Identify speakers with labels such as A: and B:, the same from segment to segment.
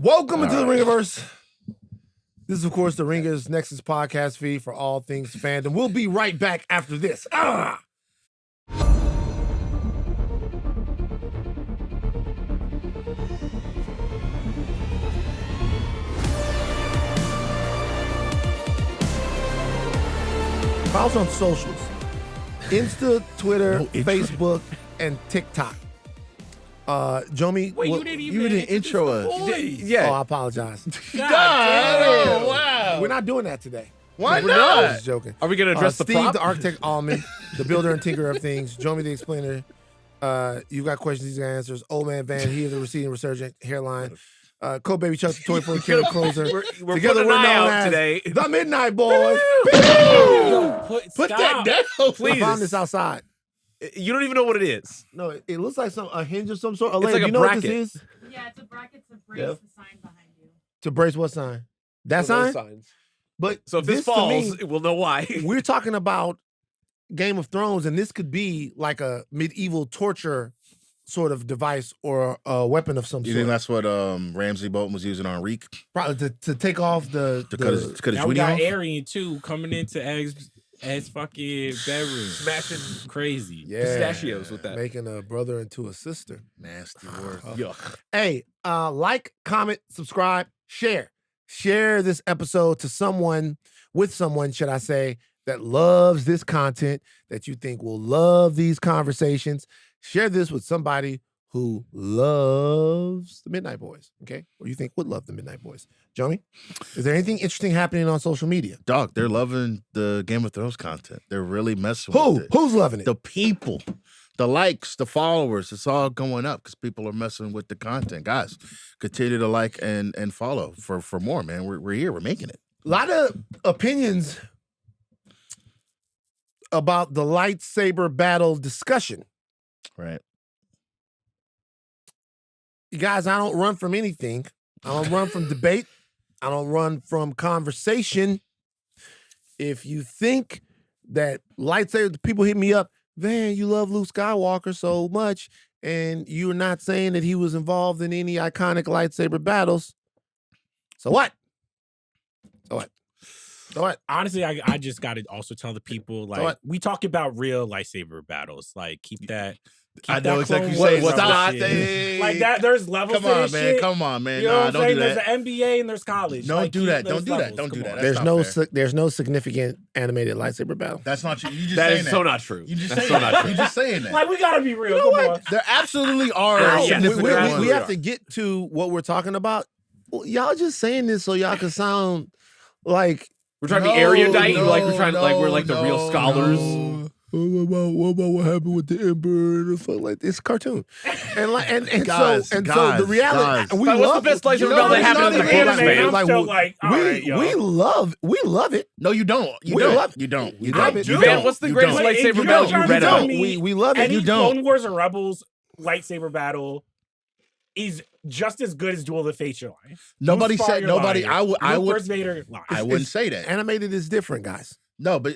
A: Welcome into the Ringiverse. This is, of course, the Ringers Nexus podcast feed for all things fandom. We'll be right back after this. Follow us on socials. Insta, Twitter, Facebook, and TikTok. Jomi,
B: wait, you didn't intro us.
A: Yeah. Oh, I apologize.
B: God damn. Oh, wow.
A: We're not doing that today.
B: Why
A: not?
B: I
A: was just joking.
B: Are we going to address the
A: Steve,
B: prop?
A: the architect, Ahlman, the builder and tinker of things. Jomi, the explainer. You got questions, he's got answers. Old man Van, he is a receding resurgent hairline. Cold Baby Chuck, the toy for killer closer.
B: We're together, we're known as today.
A: The Midnight Boys.
B: Put that down, please.
A: I found this outside.
B: You don't even know what it is.
A: No, it looks like a hinge of some sort. Aleya,
B: It's like
A: do
B: a
A: you know
B: bracket.
A: what this is?
C: Yeah, it's a bracket to brace the sign behind you.
A: To brace what sign? That
B: Those
A: sign?
B: signs.
A: But
B: So if this
A: to
B: falls,
A: me,
B: we'll know why.
A: we're talking about Game of Thrones, and this could be like a medieval torture sort of device or a weapon of some
D: You
A: sort.
D: think that's what Ramsey Bolton was using on Reek?
A: Probably to take off the
D: To cut his
E: Now we
D: tweety
E: got
D: off?
E: Aryan too coming into Ed's fucking bedroom.
B: Smashing
E: Crazy.
B: pistachios with that.
A: making a brother into a sister.
D: Nasty word.
B: Yuck.
A: Hey, like, comment, subscribe, share. Share this episode to someone, should I say, that loves this content, that you think will love these conversations. Share this with somebody who loves the Midnight Boys, okay? Or you think would love the Midnight Boys. Jomi, is there anything interesting happening on social media?
D: Dog, they're loving the Game of Thrones content. They're really messing with it.
A: Who's loving it?
D: The people, the likes, the followers, it's all going up because people are messing with the content. Guys, continue to like and follow for more, man. We're here. We're making it.
A: A lot of opinions about the lightsaber battle discussion.
D: Right.
A: You guys, I don't run from anything. I don't run from debate. I don't run from conversation. If you think that lightsaber, people hit me up, Van, you love Luke Skywalker so much, and you're not saying that he was involved in any iconic lightsaber battles. So what? So what? So what?
E: Honestly, I just got to also tell the people, like,
A: what?
E: we talk about real lightsaber battles. Like, keep that.
D: I know exactly
E: Clone
D: what you're
E: Wars
D: saying.
E: stuff
D: Stop.
E: shit. Like that, there's levels
D: Come
E: to
D: on,
E: this
D: man.
E: shit.
D: Come on, man.
E: You know what
D: Nah,
E: I'm
D: don't
E: saying?
D: do
E: There's
D: that.
E: an NBA and there's college.
D: Don't
E: Like,
D: do that.
E: there's
D: Don't do that.
E: levels.
D: Don't do
E: Come
D: that.
E: on.
D: That's
A: There's
D: not
A: no
D: fair.
A: there's no significant animated lightsaber battle.
D: That's not true. You just
B: That
D: saying
B: is
D: that.
B: so not true.
D: You just
B: That's
D: saying
B: so not
D: that.
B: true.
D: You just saying that.
E: Like, we gotta be real.
D: You know
E: Come
D: what?
E: on.
D: There absolutely are.
B: Yeah,
D: significant
B: we
D: ones.
A: We have to get to what we're talking about. Well, y'all just saying this so y'all can sound like
B: We're trying to be erudite. Like we're like the real scholars.
A: What about what happened with the emperor and stuff like this? It's a cartoon, and like and
D: Guys,
A: so
D: guys,
A: the reality
D: guys.
A: we
B: Like, what's
A: love
B: the best lightsaber
A: you know,
B: battle that
A: it's
B: happened
A: not
B: in the
A: even
B: books,
A: anime.
B: man?
E: I'm still like, all right, yo.
A: we love it.
D: No, you don't. You
A: We
D: don't.
A: love-
D: You don't. You
A: I
D: don't.
A: do.
D: You
B: Van,
D: don't.
B: what's the
D: You
B: greatest
D: don't.
B: lightsaber
E: You
B: battle
E: know,
B: you read
E: tell
B: about?
E: me
A: We love it.
E: Any
D: You don't.
E: Clone Wars or Rebels lightsaber battle is just as good as Duel of the Fates. You're lying.
D: Nobody
E: Who's
D: said
E: far, you're
D: nobody.
E: lying.
D: I
E: Luke
D: would.
E: versus Vader, lie.
D: I wouldn't say that.
A: Animated is different, guys.
D: No, but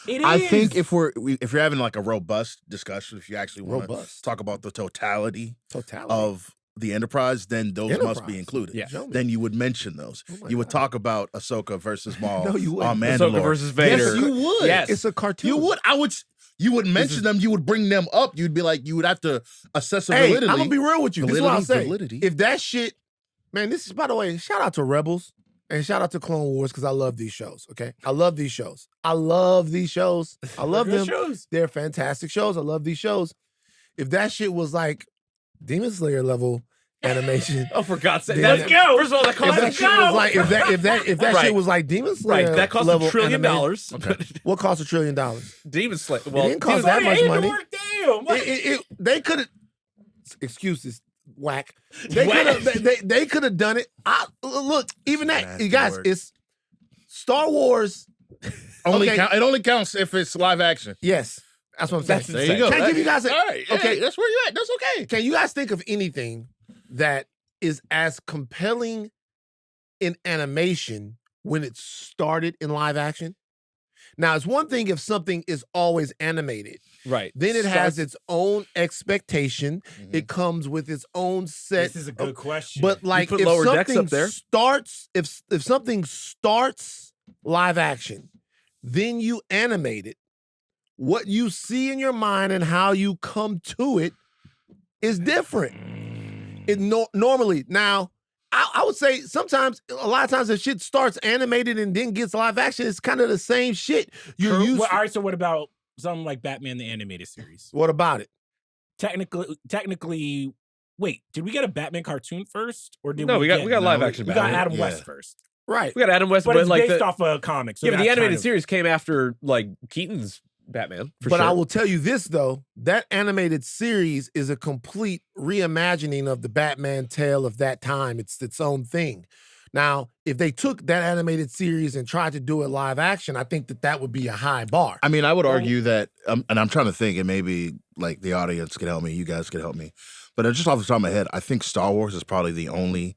E: It
D: I
E: is.
D: think if you're having like a robust discussion, if you actually want to
A: Robust.
D: talk about the totality
A: Totality.
D: of the Enterprise, then those must
A: Enterprise.
D: be included.
B: Yeah.
A: Show me.
D: Then you would mention those.
A: Oh my
D: You would
A: God.
D: talk about Ahsoka versus Maul.
A: No, you wouldn't.
D: on
B: Ahsoka
D: Mandalore.
B: versus Vader.
D: Yes, you would.
B: Yes.
A: It's a cartoon.
D: You would. You would mention them. You would bring them up. You'd be like, you would have to assess the
A: Hey, I'm
D: validity.
A: gonna be real with you. This is what I'll say.
D: Validity.
A: If that shit, man, this is, by the way, shout out to Rebels and shout out to Clone Wars because I love these shows. Okay, I love these shows. I love these shows. I love
E: Good
A: them.
E: shows.
A: They're fantastic shows. I love these shows. If that shit was like Demon Slayer level animation,
B: Oh, for God's sake!
A: Then-
B: Let's
E: go.
B: First of all, that
A: if
B: costs
A: that
E: Let's
A: shit
E: go.
A: was like if that
B: Right.
A: shit was like Demon Slayer,
B: right. That costs
A: level
B: $1 trillion.
A: animation, what cost $1 trillion?
B: Demon Slayer.
A: It
B: Well,
A: didn't cost
B: Demon-
A: that much
E: Hey,
A: money.
E: Work, damn.
A: They could have. Excuses, whack. They could have. They could have done it. Look, even that,
D: Nasty
A: you guys.
D: word.
A: It's Star Wars.
D: Only
A: Okay.
D: it only counts if it's live action.
A: Yes, that's what I'm saying.
B: That's
D: There you
B: insane.
D: go.
A: Can I give you guys a-
D: all right?
A: okay.
D: Okay, that's where you're at. That's okay.
A: Can you guys think of anything that is as compelling in animation when it started in live action? Now, it's one thing if something is always animated,
B: Right.
A: Then it has its own expectation.
D: Mhm.
A: It comes with its own set.
E: This is a good question.
A: But like,
B: put
A: if
B: Lower Decks
A: something
B: up there.
A: starts, if something starts live action, then you animate it. What you see in your mind and how you come to it is different. It normally now. I would say sometimes, a lot of times, if shit starts animated and then gets live action, it's kind of the same shit. You're used.
E: Well, all right, so what about something like Batman the Animated Series?
A: What about it?
E: Technically, wait, did we get a Batman cartoon first, or did
B: No, we got live
D: no,
B: action
E: we got
B: Batman.
E: Adam
D: Yeah.
E: West first?
A: Right.
B: We got Adam West,
E: But it's
B: like
E: based off a comic. So
B: yeah, but the
E: that's
B: animated
E: kind of-
B: series came after like Keaton's Batman. For
A: But
B: sure.
A: I will tell you this though, that animated series is a complete reimagining of the Batman tale of that time. It's its own thing. Now, if they took that animated series and tried to do it live action, I think that would be a high bar.
D: I mean, I would argue that, and I'm trying to think, and maybe like the audience can help me, you guys can help me, but just off the top of my head, I think Star Wars is probably the only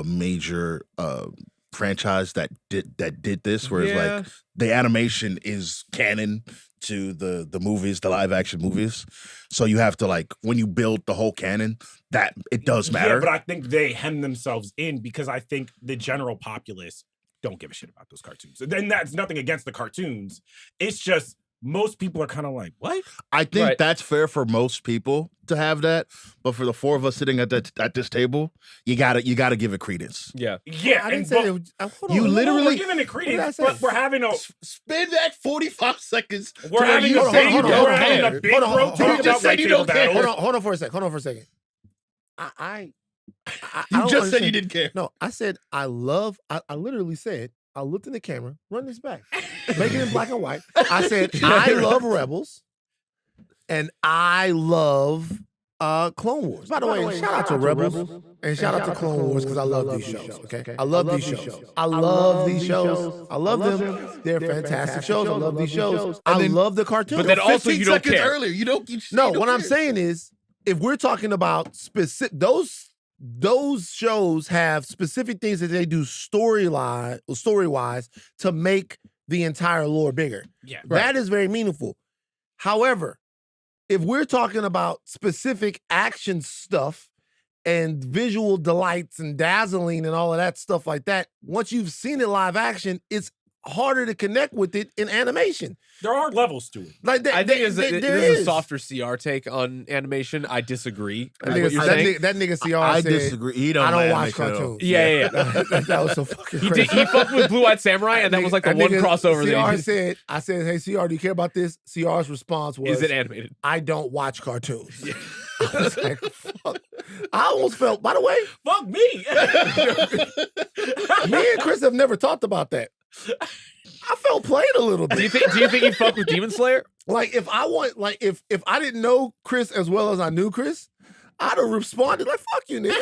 D: major franchise that did this, whereas
B: Yeah.
D: like the animation is canon to the movies, the live action movies. So you have to like, when you build the whole canon, that it does matter.
E: Yeah, but I think they hem themselves in because I think the general populace don't give a shit about those cartoons. And then that's nothing against the cartoons. It's just most people are kind of like, what?
D: I think
B: Right.
D: that's fair for most people to have that, but for the four of us sitting at this table, you gotta give it credence.
B: yeah.
E: Yeah,
A: I
E: and
A: didn't say it. Hold on,
D: You
A: hold on.
D: literally-
E: we're giving it credence,
A: What did I
E: but
A: say?
E: we're having a
D: Spend that 45 seconds.
E: we're
D: to
E: having
D: you
E: a
D: say
E: big
D: you
A: hold on,
D: don't
A: hold on,
E: we're having
D: care.
E: a big
A: Hold on,
E: bro
A: hold on.
E: talk
A: You
E: about
D: just said you
E: lightsaber
D: don't care.
E: battles.
A: Hold on for a second. I
D: You
A: don't
D: just said you
A: understand.
D: didn't care.
A: No, I said I literally said, I looked in the camera, run this back, make it in black and white. I said, I love Rebels and I love Clone Wars. By the way, shout out to Rebels and shout out to Clone Wars because I love these shows, okay? I love these shows. I love these shows. I love them. They're fantastic shows. I love these shows. I love the cartoons.
B: But then also
D: 15
B: you don't
D: seconds
B: care.
D: earlier, you don't.
A: No, what I'm saying is, if we're talking about specific, those shows have specific things that they do story-wise to make the entire lore bigger.
E: Yeah,
A: That is very meaningful. However, if we're talking about specific action stuff and visual delights and dazzling and all of that stuff like that, once you've seen it live action, it's harder to connect with it in animation.
E: there are levels to it.
A: Like that,
B: I think
A: there
B: this is a
A: is.
B: softer CR take on animation. I disagree
A: That
B: with what you're
A: nigga,
B: saying.
A: that nigga CR
D: I
A: said,
D: disagree. He don't
A: I don't
D: like
A: watch
D: animation at all.
A: cartoons.
B: Yeah.
A: that was so fucking
B: He
A: crazy.
B: he fucked with Blue Eyed Samurai, and that was like the one
A: nigga,
B: crossover that
A: CR
B: he did.
A: said, I said, hey, CR, do you care about this? CR's response was,
B: Is it animated?
A: I don't watch cartoons. I was like, fuck. I almost felt, by the way,
E: Fuck me.
A: me and Chris have never talked about that. I felt played a little
B: Do
A: bit.
B: you think he fucked with Demon Slayer?
A: Like if I didn't know Chris as well as I knew Chris, I'd have responded like, fuck you, nigga.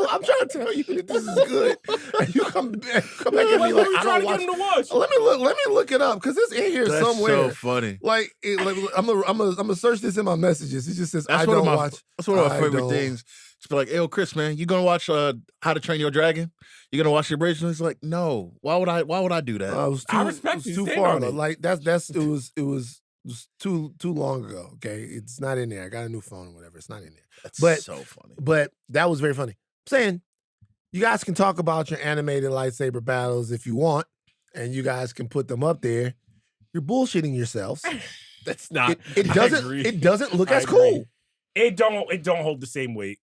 A: I'm trying to tell you that this is good. And you come back at me
E: What
A: like,
E: were you
A: I
E: trying
A: don't
E: to
A: watch.
E: get him to watch?
A: Let me look it up because it's in here
D: That's
A: somewhere.
D: so funny.
A: Like, I'm gonna search this in my messages. It just says
D: That's
A: I
D: one
A: don't
D: of my.
A: watch.
D: That's one of my
A: I
D: favorite
A: don't.
D: things. Just be like, "Hey, Chris, man, you gonna watch How to Train Your Dragon? You gonna watch the original?" He's like, "No. Why would I do that?"
A: It was too,
E: I respect
A: it was
E: you
A: too
E: stand
A: far.
E: on
A: Though.
E: it.
A: Like it was too long ago. Okay, it's not in there. I got a new phone or whatever. It's not in there.
D: That's
A: but-
D: so funny.
A: But that was very funny. I'm saying you guys can talk about your animated lightsaber battles if you want, and you guys can put them up there. You're bullshitting yourselves.
B: That's not.
A: It
E: I
A: doesn't.
E: agree.
A: It doesn't look
E: I
A: as
E: agree.
A: cool.
E: It don't hold the same weight.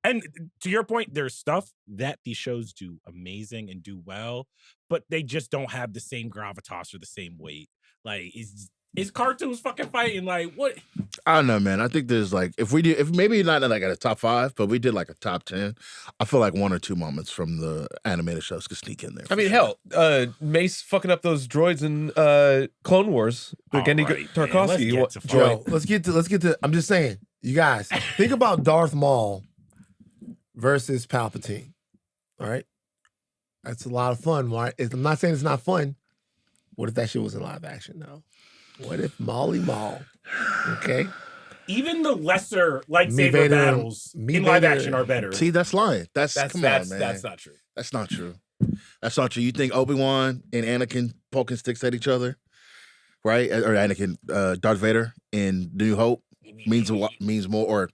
E: And to your point, there's stuff that these shows do amazing and do well, but they just don't have the same gravitas or the same weight. Like, is cartoons fucking fighting? Like, what?
D: I don't know, man. I think there's like if maybe not like at a top 5, but we did like a top 10. I feel like 1 or 2 moments from the animated shows could sneak in there.
B: I mean, hell, Mace fucking up those droids in Clone Wars. Like Andy
E: All right, man,
B: Tarkovsky.
E: let's get to
A: Yo, let's get to. I'm just saying, you guys think about Darth Maul versus Palpatine. All right, that's a lot of fun. Right? I'm not saying it's not fun. What if that shit was in live action though? What if Molly Maul? Okay,
E: Even the lesser
A: Me
E: lightsaber
A: Vader-
E: battles
A: Me
E: in live
A: Vader-
E: action are better.
D: See, that's lying. That's come on, man.
B: That's not true.
D: That's not true. That's not true. You think Obi-Wan and Anakin poking sticks at each other? right? Or Anakin, Darth Vader in New Hope means more or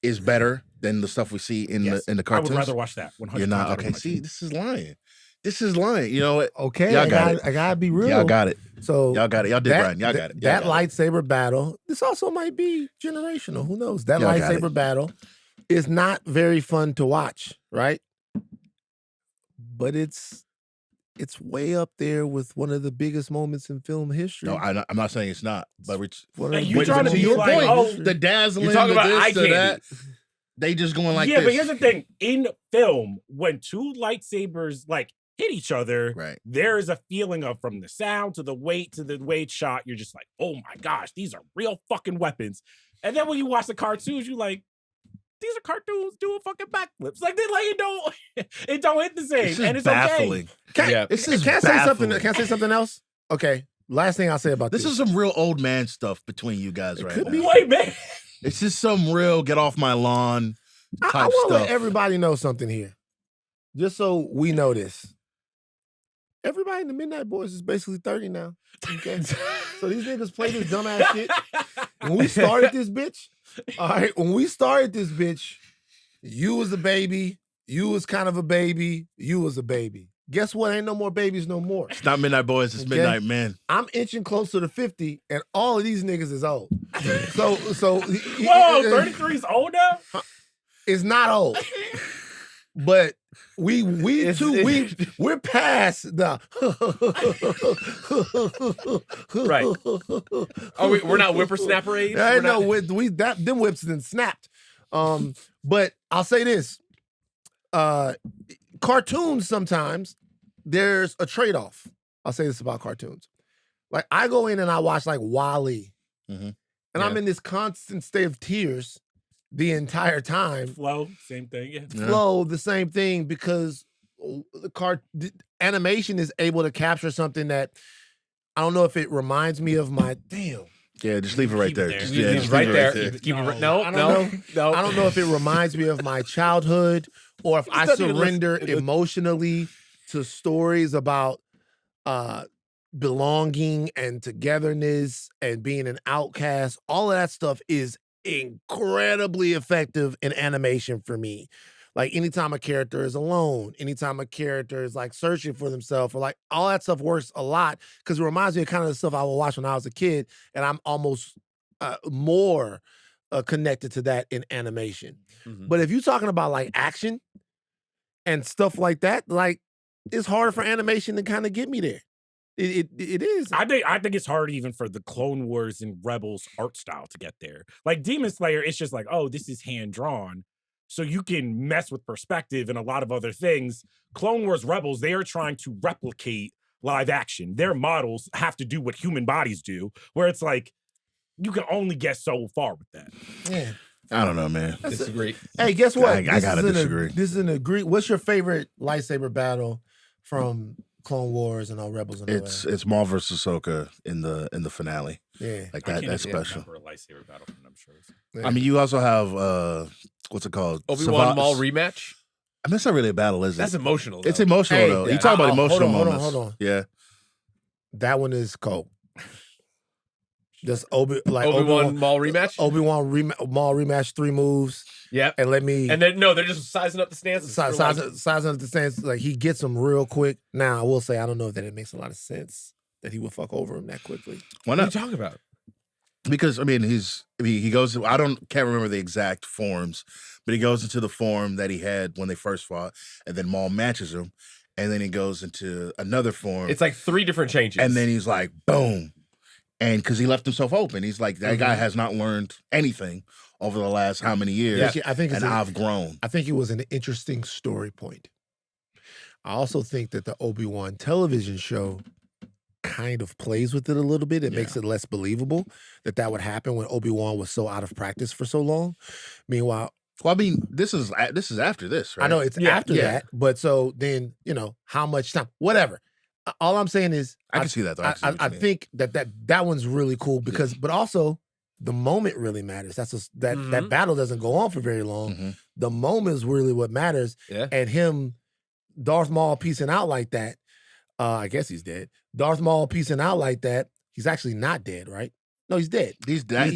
D: is better than the stuff we see in
E: Yes.
D: the
E: I
D: cartoons.
E: would rather watch that. 100.
D: You're not okay. See, this is lying. This is lying. You know what?
A: Okay,
D: Y'all got it.
A: I gotta be real.
D: Y'all got it.
A: So
D: Y'all got it. Y'all did, Brian. Y'all got it.
A: That lightsaber battle, this also might be generational. Who knows? That
D: Y'all got
A: lightsaber battle is not very fun to watch, right? But it's way up there with one of the biggest moments in film history.
D: No, I'm not saying it's not, but
E: Hey, you trying to
D: to
E: be
D: your
E: like,
D: point,
E: oh,
D: the dazzling,
B: You're talking
D: the
B: about
D: this,
B: eye
D: the
B: candy.
D: that. They just going like
E: yeah,
D: this.
E: but here's the thing: in film, when two lightsabers like hit each other,
D: Right.
E: there is a feeling of from the sound to the weight it's shot. You're just like, oh my gosh, these are real fucking weapons. And then when you watch the cartoons, you're like, these are cartoons doing fucking backflips. Like it don't hit the same,
D: It's
E: and
D: just
E: it's
D: baffling.
E: okay.
B: Yeah.
D: It's just
A: Can I say something?
D: baffling.
A: Can I say something else? Okay. Last thing I'll say about
D: This
A: this.
D: is some real old man stuff between you guys
A: It
D: right
A: could
D: now.
A: be.
E: Wait, man.
D: It's just some real get off my lawn
A: I
D: type
A: want to
D: stuff.
A: let everybody know something here, just so we know this. Everybody in the Midnight Boys is basically 30 now. Okay, so these niggas play this dumbass shit. When we started this bitch, all right. When we started this bitch, you was a baby. You was kind of a baby. You was a baby. Guess what? Ain't no more babies no more.
D: It's not Midnight Boys, it's
A: Okay.
D: Midnight Men.
A: I'm inching closer to 50, and all of these niggas is old. So
E: Whoa, 33 is old now?
A: it's not old. But we're past the
B: right. We're not whippersnapper age.
A: I
B: We're
A: know
B: not-
A: them whips then snapped. But I'll say this. Cartoons sometimes there's a trade-off. I'll say this about cartoons. Like I go in and I watch like Wall-E.
D: Mhm.
A: And I'm
B: Yeah.
A: in this constant state of tears the entire time.
E: Flow, same thing. Yeah.
D: Yeah.
A: Flow, the same thing, because the animation is able to capture something that I don't know if it reminds me of my
D: Yeah, just leave it right
E: Keep it
D: there.
E: there.
D: Just,
E: Leave
D: yeah,
E: it
D: just
B: right
D: leave
B: there.
D: it right there.
B: Keep it
E: No.
B: right- No,
A: I don't
B: no,
A: know.
B: no.
A: I don't know if it reminds me of my childhood or if I
B: doesn't even
A: surrender
B: listen-
A: emotionally to stories about belonging and togetherness and being an outcast. All of that stuff is incredibly effective in animation for me. Like anytime a character is alone, anytime a character is like searching for themselves, or like all that stuff works a lot because it reminds me of kind of the stuff I would watch when I was a kid, and I'm almost more connected to that in animation.
B: Mhm.
A: But if you're talking about like action and stuff like that, like it's harder for animation to kind of get me there. It is.
E: I think it's hard even for the Clone Wars and Rebels art style to get there. Like Demon Slayer, it's just like, oh, this is hand drawn. So you can mess with perspective and a lot of other things. Clone Wars Rebels, they are trying to replicate live action. Their models have to do what human bodies do, where it's like, you can only get so far with that.
A: Yeah.
D: I don't know, man.
B: Disagree.
A: Hey, guess what?
D: I gotta disagree.
A: This is an agree. What's your favorite lightsaber battle from Clone Wars and all Rebels and all that?
D: It's Maul versus Ahsoka in the finale.
A: Yeah.
D: Like
E: I
D: that.
E: can't
D: That's
E: even
D: special.
E: remember a lightsaber battle from them shows.
A: Yeah.
D: I mean, you also have what's it called?
B: Obi-Wan Maul rematch.
D: I mean, it's not really a battle, is it?
B: That's emotional.
D: It's
B: though.
D: emotional
A: Hey,
D: though.
A: yeah,
D: You talk about
A: hold
D: emotional
A: on, hold on,
D: moments.
A: hold on.
D: Yeah.
A: That one is cold. Just
B: Obi-Wan Maul rematch.
A: Obi-Wan Maul rematch 3 moves
B: Yep.
A: and let me
B: And then no, they're just sizing up the stances. for, like-
A: size up the stance. Like he gets him real quick. Now I will say I don't know that it makes a lot of sense that he would fuck over him that quickly.
D: Why
B: What are you
D: not?
B: talking about?
D: Because I mean, he goes. Can't remember the exact forms, but he goes into the form that he had when they first fought, and then Maul matches him, and then he goes into another form.
B: It's like 3 different changes.
D: And then he's like, boom. And because he left himself open, he's like, that guy has not learned anything over the last how many years.
A: I think it's
D: and
A: a-
D: I've grown.
A: I think it was an interesting story point. I also think that the Obi-Wan television show kind of plays with it a little bit. It makes it less believable that would happen when Obi-Wan was so out of practice for so long. Meanwhile,
D: Well, I mean, this is after this, right?
A: I know it's after that, but so then, how much time, whatever. All I'm saying is
D: I can see that, though. I can see what
A: I
D: you mean.
A: think that one's really cool because, but also the moment really matters. That battle doesn't go on for very long.
D: Mhm.
A: The moment is really what matters.
B: Yeah.
A: And him, Darth Maul piecing out like that. I guess he's dead. Darth Maul piecing out like that He's actually not dead, right? No, he's dead.
D: He's there.
A: He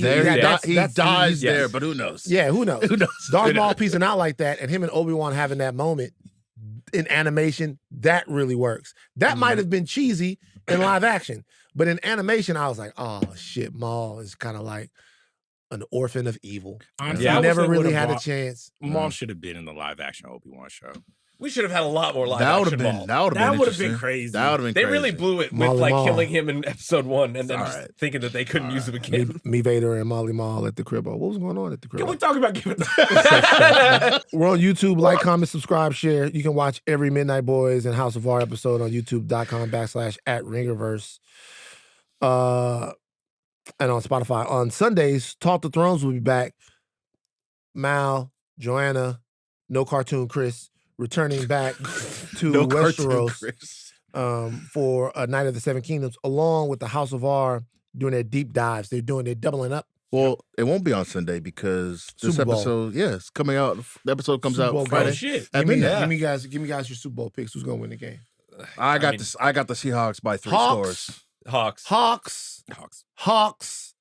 D: dies
B: yes.
D: there, but who knows?
A: Yeah, who knows?
D: Who knows?
A: Darth Maul piecing out like that, and him and Obi-Wan having that moment in animation, that really works. That might have been cheesy in live action, but in animation, I was like, oh shit, Maul is kind of like an orphan of evil.
E: Honestly,
A: He
E: I wish
A: never
E: they
A: really
E: would've
A: had a
E: brought-
A: chance.
E: Maul should have been in the live action Obi-Wan show.
B: We should have had a lot more live
D: That would
B: action
D: have been.
B: Maul.
D: That would have been
E: crazy.
D: That would have been.
B: They
D: crazy.
B: really blew it with
A: Molly
B: like
A: Maul.
B: killing him in episode 1 and then
D: All
B: just
D: right.
B: thinking that they couldn't use him again.
A: Me Vader and Molly Maul at the crib. What was going on at the crib?
E: Can we talk about giving
A: We're on YouTube. Like, comment, subscribe, share. You can watch every Midnight Boys and House of R episode on youtube.com/@Ringerverse. And on Spotify. On Sundays, Talk to Thrones will be back. Mal, Joanna, No Cartoon Chris, returning back to
D: No cartoon,
A: Westeros
D: Chris.
A: for a Night of the Seven Kingdoms, along with the House of R doing their deep dives. They're doubling up.
D: Well, it won't be on Sunday because this
A: Super Bowl.
D: episode, it's coming out. The episode comes
A: Super
D: out
A: Bowl
D: Friday.
E: Oh, shit.
D: At
A: Give me,
D: midnight.
A: give me guys your Super Bowl picks. Who's gonna win the game?
D: I got this. I got the Seahawks by 3 scores.
B: Hawks.
A: Hawks.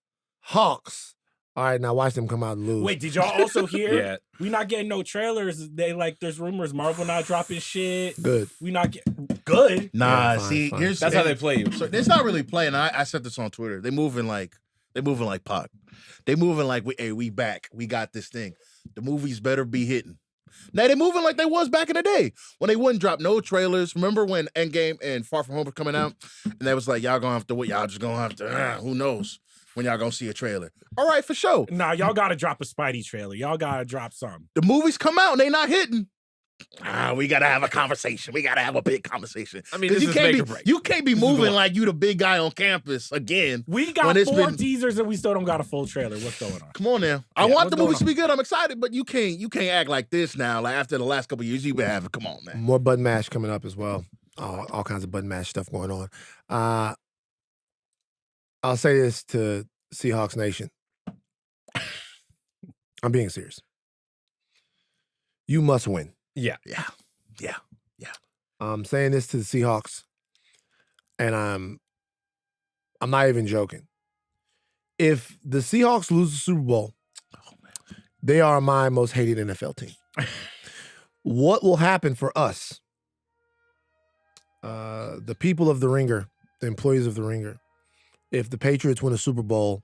A: All right, now watch them come out and lose.
E: Wait, did y'all also hear?
B: Yeah.
E: We not getting no trailers. There's rumors Marvel not dropping shit.
A: Good.
E: We not get good.
D: Nah,
A: Yeah, fine,
D: see,
A: fine.
D: here's
B: That's how they play you.
D: So it's not really playing. I said this on Twitter. They moving like Puck. They moving like we back. We got this thing. The movies better be hitting. Now they moving like they was back in the day when they wouldn't drop no trailers. Remember when Endgame and Far From Home was coming out, and they was like, y'all gonna have to wait. Y'all just gonna have to. Who knows when y'all gonna see a trailer? All right, for sure.
E: Nah, y'all gotta drop a Spidey trailer. Y'all gotta drop some.
D: The movies come out and they not hitting. We gotta have a conversation. We gotta have a big conversation.
B: I mean,
D: 'Cause
B: this is make
D: be,
B: or break.
D: you can't be moving like you the big guy on campus again.
E: We got
D: When it's
E: 4
D: been-
E: teasers and we still don't got a full trailer. What's going on?
D: Come on now. I
E: Yeah,
D: want
E: what's
D: the
E: going
D: movies to
E: on?
D: be good. I'm excited, but you can't act like this now. Like after the last couple of years, you've been having. Come on, man.
A: More button mash coming up as well. All kinds of button mash stuff going on. I'll say this to Seahawks Nation. I'm being serious. You must win.
B: Yeah.
A: I'm saying this to the Seahawks, and I'm not even joking. If the Seahawks lose the Super Bowl, they are my most hated NFL team. What will happen for us, the people of the Ringer, the employees of the Ringer, if the Patriots win a Super Bowl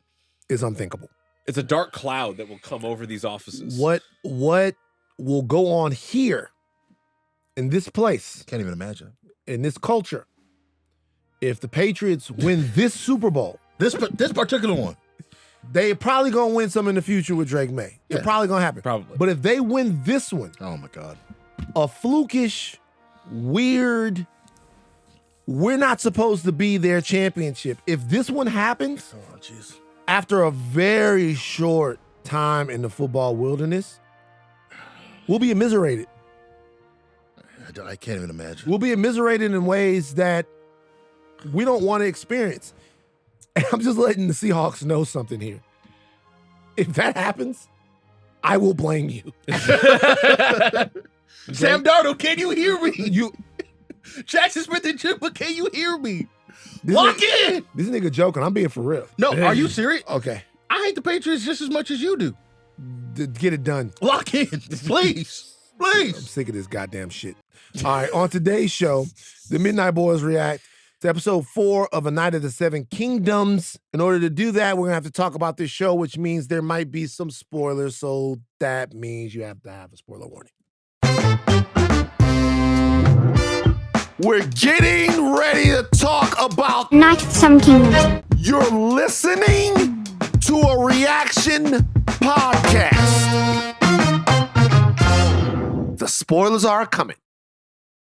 A: is unthinkable.
B: It's a dark cloud that will come over these offices.
A: What will go on here in this place,
D: Can't even imagine.
A: in this culture, if the Patriots win this Super Bowl?
D: This particular one.
A: They probably gonna win some in the future with Drake May. It's
D: Yeah.
A: probably gonna happen.
B: Probably.
A: But if they win this one,
D: Oh my God.
A: a flukish, weird, we're not supposed to be their championship. If this one happens
D: Oh jeez.
A: after a very short time in the football wilderness, we'll be immiserated.
D: I can't even imagine.
A: We'll be immiserated in ways that we don't want to experience. And I'm just letting the Seahawks know something here. If that happens, I will blame you.
D: Sam Darnold, can you hear me?
A: You
D: Jackson Smith and Chipper, can you hear me?
A: this
D: Lock
A: nigga,
D: in.
A: This nigga joking. I'm being for real.
D: No, are you serious?
A: Okay.
D: I hate the Patriots just as much as you do.
A: Get it done.
D: Lock in, please.
A: I'm
D: Please.
A: sick of this goddamn shit. All right, on today's show, the Midnight Boys react to episode 4 of A Night of the Seven Kingdoms. In order to do that, we're going to have to talk about this show, which means there might be some spoilers. So that means you have to have a spoiler warning. We're getting ready to talk about
F: Night of the Seven Kingdoms.
A: You're listening to a reaction podcast. The spoilers are coming.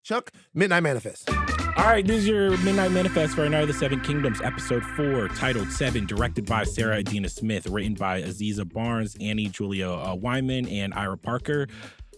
A: Chuck, Midnight Manifest.
E: All right, this is your Midnight Manifest for Night of the Seven Kingdoms, episode 4, titled 7, directed by Sarah Adina Smith, written by Aziza Barnes, Annie Julia Wyman, and Ira Parker.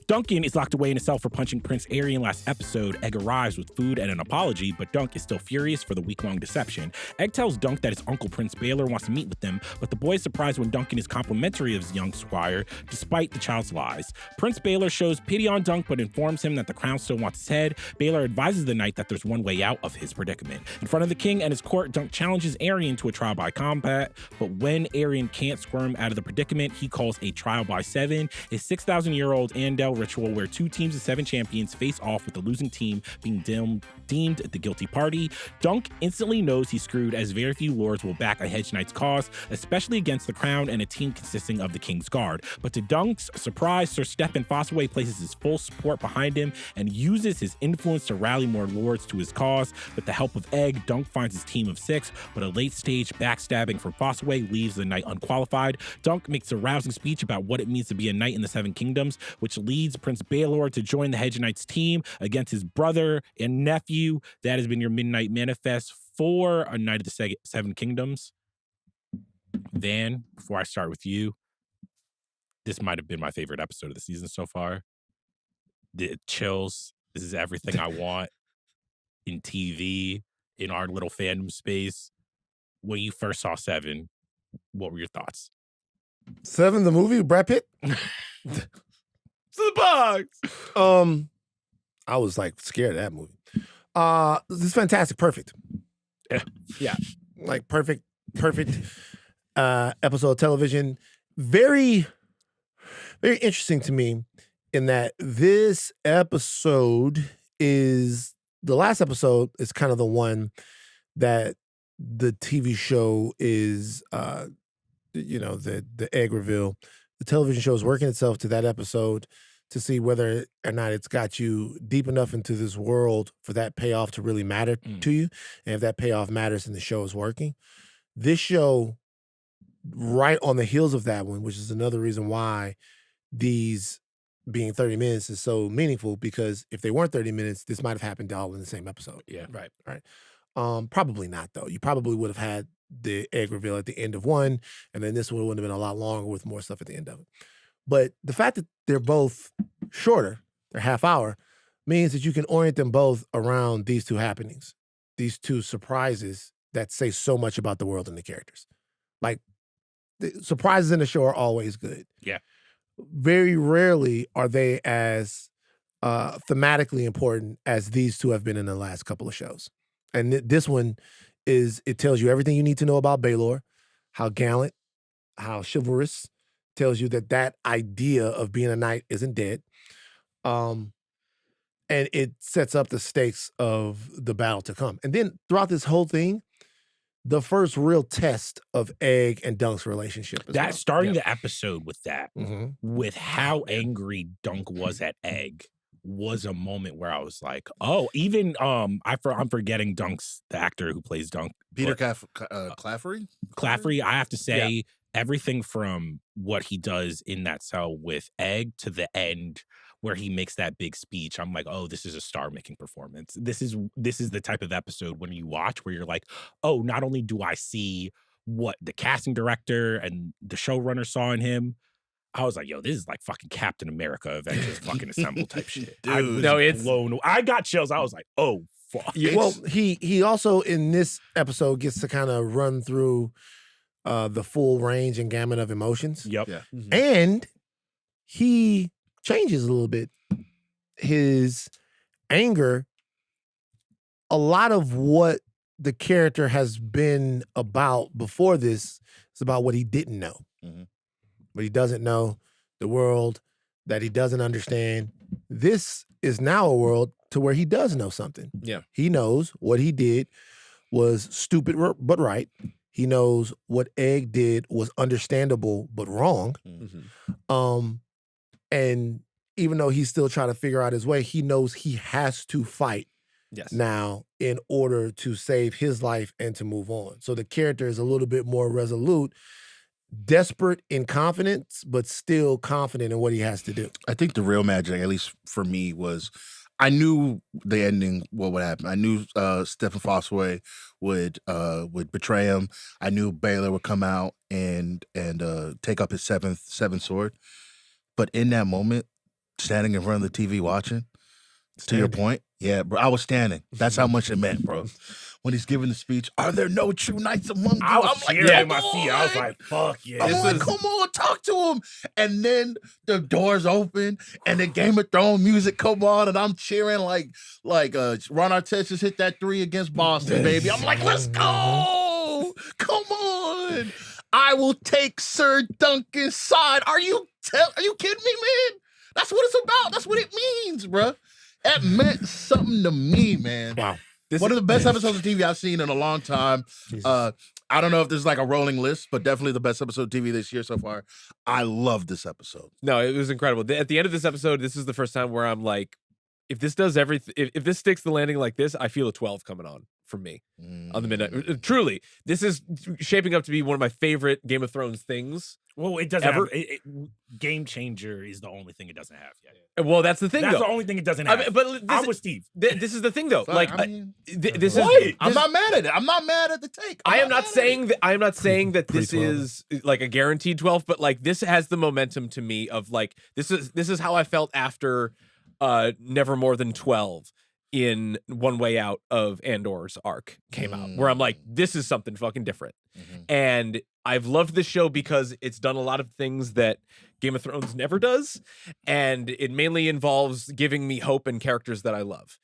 E: Duncan is locked away in a cell for punching Prince Aryan last episode. Egg arrives with food and an apology, but Dunk is still furious for the week-long deception. Egg tells Dunk that his uncle Prince Baelor wants to meet with them, but the boy is surprised when Duncan is complimentary of his young squire, despite the child's lies. Prince Baelor shows pity on Dunk, but informs him that the crown still wants his head. Baelor advises the knight that there's one way out of his predicament. In front of the king and his court, Dunk challenges Aryan to a trial by combat, but when Aryan can't squirm out of the predicament, he calls a trial by 7, a 6,000-year-old Andel ritual where 2 teams of 7 champions face off with the losing team being deemed the guilty party. Dunk instantly knows he's screwed, as very few lords will back a hedge knight's cause, especially against the crown and a team consisting of the King's Guard. But to Dunk's surprise, Sir Stephen Fossaway places his full support behind him and uses his influence to rally more lords to his cause. With the help of Egg, Dunk finds his team of 6, but a late-stage backstabbing from Fossaway leaves the knight unqualified. Dunk makes a rousing speech about what it means to be a knight in the 7 kingdoms, which leads Prince Baelor to join the Hedge Knights team against his brother and nephew. That has been your Midnight Manifest for A Knight of the 7 Kingdoms. Van, before I start with you, this might have been my favorite episode of the season so far. The chills. This is everything I want in TV, in our little fandom space. When you first saw 7, what were your thoughts?
A: 7, the movie, Brad Pitt.
B: To the box.
A: I was like scared of that movie. This is fantastic, perfect.
E: Yeah.
A: Like perfect episode of television. Very, very interesting to me in that this episode is the last episode is kind of the one that the TV show is the egg reveal. The television show is working itself to that episode to see whether or not it's got you deep enough into this world for that payoff to really matter to you. And if that payoff matters, then the show is working. This show, right on the heels of that one, which is another reason why these being 30 minutes is so meaningful, because if they weren't 30 minutes, this might have happened all in the same episode.
E: Yeah.
A: Right. Probably not, though. You probably would have had the egg reveal at the end of one, and then this one would have been a lot longer with more stuff at the end of it. But the fact that they're both shorter, they're half hour, means that you can orient them both around these 2 happenings, these 2 surprises that say so much about the world and the characters. Like, the surprises in the show are always good.
E: Yeah.
A: Very rarely are they as thematically important as these 2 have been in the last couple of shows. And this one it tells you everything you need to know about Baelor, how gallant, how chivalrous, tells you that idea of being a knight isn't dead. And it sets up the stakes of the battle to come. And then throughout this whole thing, the first real test of Egg and Dunk's relationship.
E: Starting the episode with that,
A: Mm-hmm.
E: with how angry Dunk was at Egg, was a moment where I was like, oh, even I'm forgetting the actor who plays Dunk.
D: Peter Claffery?
E: Claffery, I have to say, everything from what he does in that cell with Egg to the end where he makes that big speech, I'm like, oh, this is a star-making performance. This is the type of episode when you watch where you're like, oh, not only do I see what the casting director and the showrunner saw in him, I was like, yo, this is like fucking Captain America Avengers fucking Assemble type shit.
D: Dude.
E: I got chills. I was like, oh, fuck.
A: Well, he also in this episode gets to kind of run through the full range and gamut of emotions.
E: Yep.
D: Yeah.
B: Mm-hmm.
A: And he changes a little bit. His anger, a lot of what the character has been about before this is about what he didn't know.
D: Mhm.
A: What he doesn't know, the world that he doesn't understand. This is now a world to where he does know something.
B: Yeah.
A: He knows what he did was stupid but right. He knows what Egg did was understandable but wrong.
B: Mm-hmm.
A: And even though he's still trying to figure out his way, he knows he has to fight
B: Yes.
A: now in order to save his life and to move on. So the character is a little bit more resolute, desperate in confidence, but still confident in what he has to do.
D: I think the real magic, at least for me, was I knew the ending, what would happen. I knew Stephen Fossaway would betray him. I knew Baelor would come out and take up his seventh sword. But in that moment, standing in front of the TV watching. To your point, yeah, bro. I was standing. That's how much it meant, bro. When he's giving the speech, are there no true knights among you?
E: I was
D: I'm like,
E: cheering in
D: come
E: my seat. I was
D: on.
E: like, fuck yeah.
D: I'm like, come on, talk to him. And then the doors open and the Game of Thrones music come on, and I'm cheering like Ron Artest just hit that 3 against Boston, baby. I'm like, let's go. Come on. I will take Sir Duncan's side. Are you kidding me, man? That's what it's about. That's what it means, bro. That meant something to me, man.
E: Wow.
D: One of the best episodes of TV I've seen in a long time. I don't know if there's like a rolling list, but definitely the best episode of TV this year so far. I love this episode.
B: No, it was incredible. At the end of this episode, this is the first time where I'm like, if this does everything, if this sticks the landing like this, I feel a 12 coming on from me on the midnight. Truly, this is shaping up to be one of my favorite Game of Thrones things.
E: Well, it doesn't
B: ever.
E: have Game Changer is the only thing it doesn't have yet.
B: Well, that's the thing.
E: That's
B: though.
E: the only thing it doesn't have.
B: But
E: I'm with Steve.
B: This is the thing, though.
D: Sorry,
B: Like,
D: I mean,
B: this
D: what?
B: is.
D: I'm not mad at it. I'm not mad at the take.
B: I am not saying that. I am not saying that this
A: Pre-12.
B: is like a guaranteed 12, but like this has the momentum to me of like this is how I felt after Never More Than 12 in One Way Out of Andor's arc came out, where I'm like, this is something fucking different. And I've loved this show because it's done a lot of things that Game of Thrones never does, and it mainly involves giving me hope and characters that I love.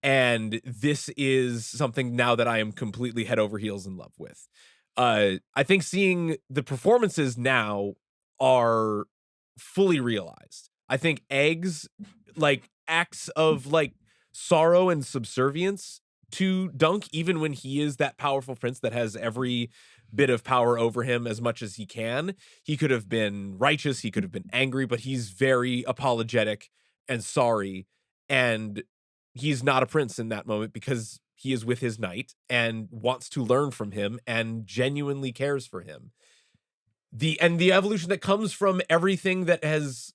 B: And this is something now that I am completely head over heels in love with. I think seeing the performances now are fully realized. I think Egg's like acts of like sorrow and subservience to Dunk, even when he is that powerful prince that has every bit of power over him as much as he can. He could have been righteous, he could have been angry, but he's very apologetic and sorry. And he's not a prince in that moment because he is with his knight and wants to learn from him and genuinely cares for him. The evolution that comes from everything that has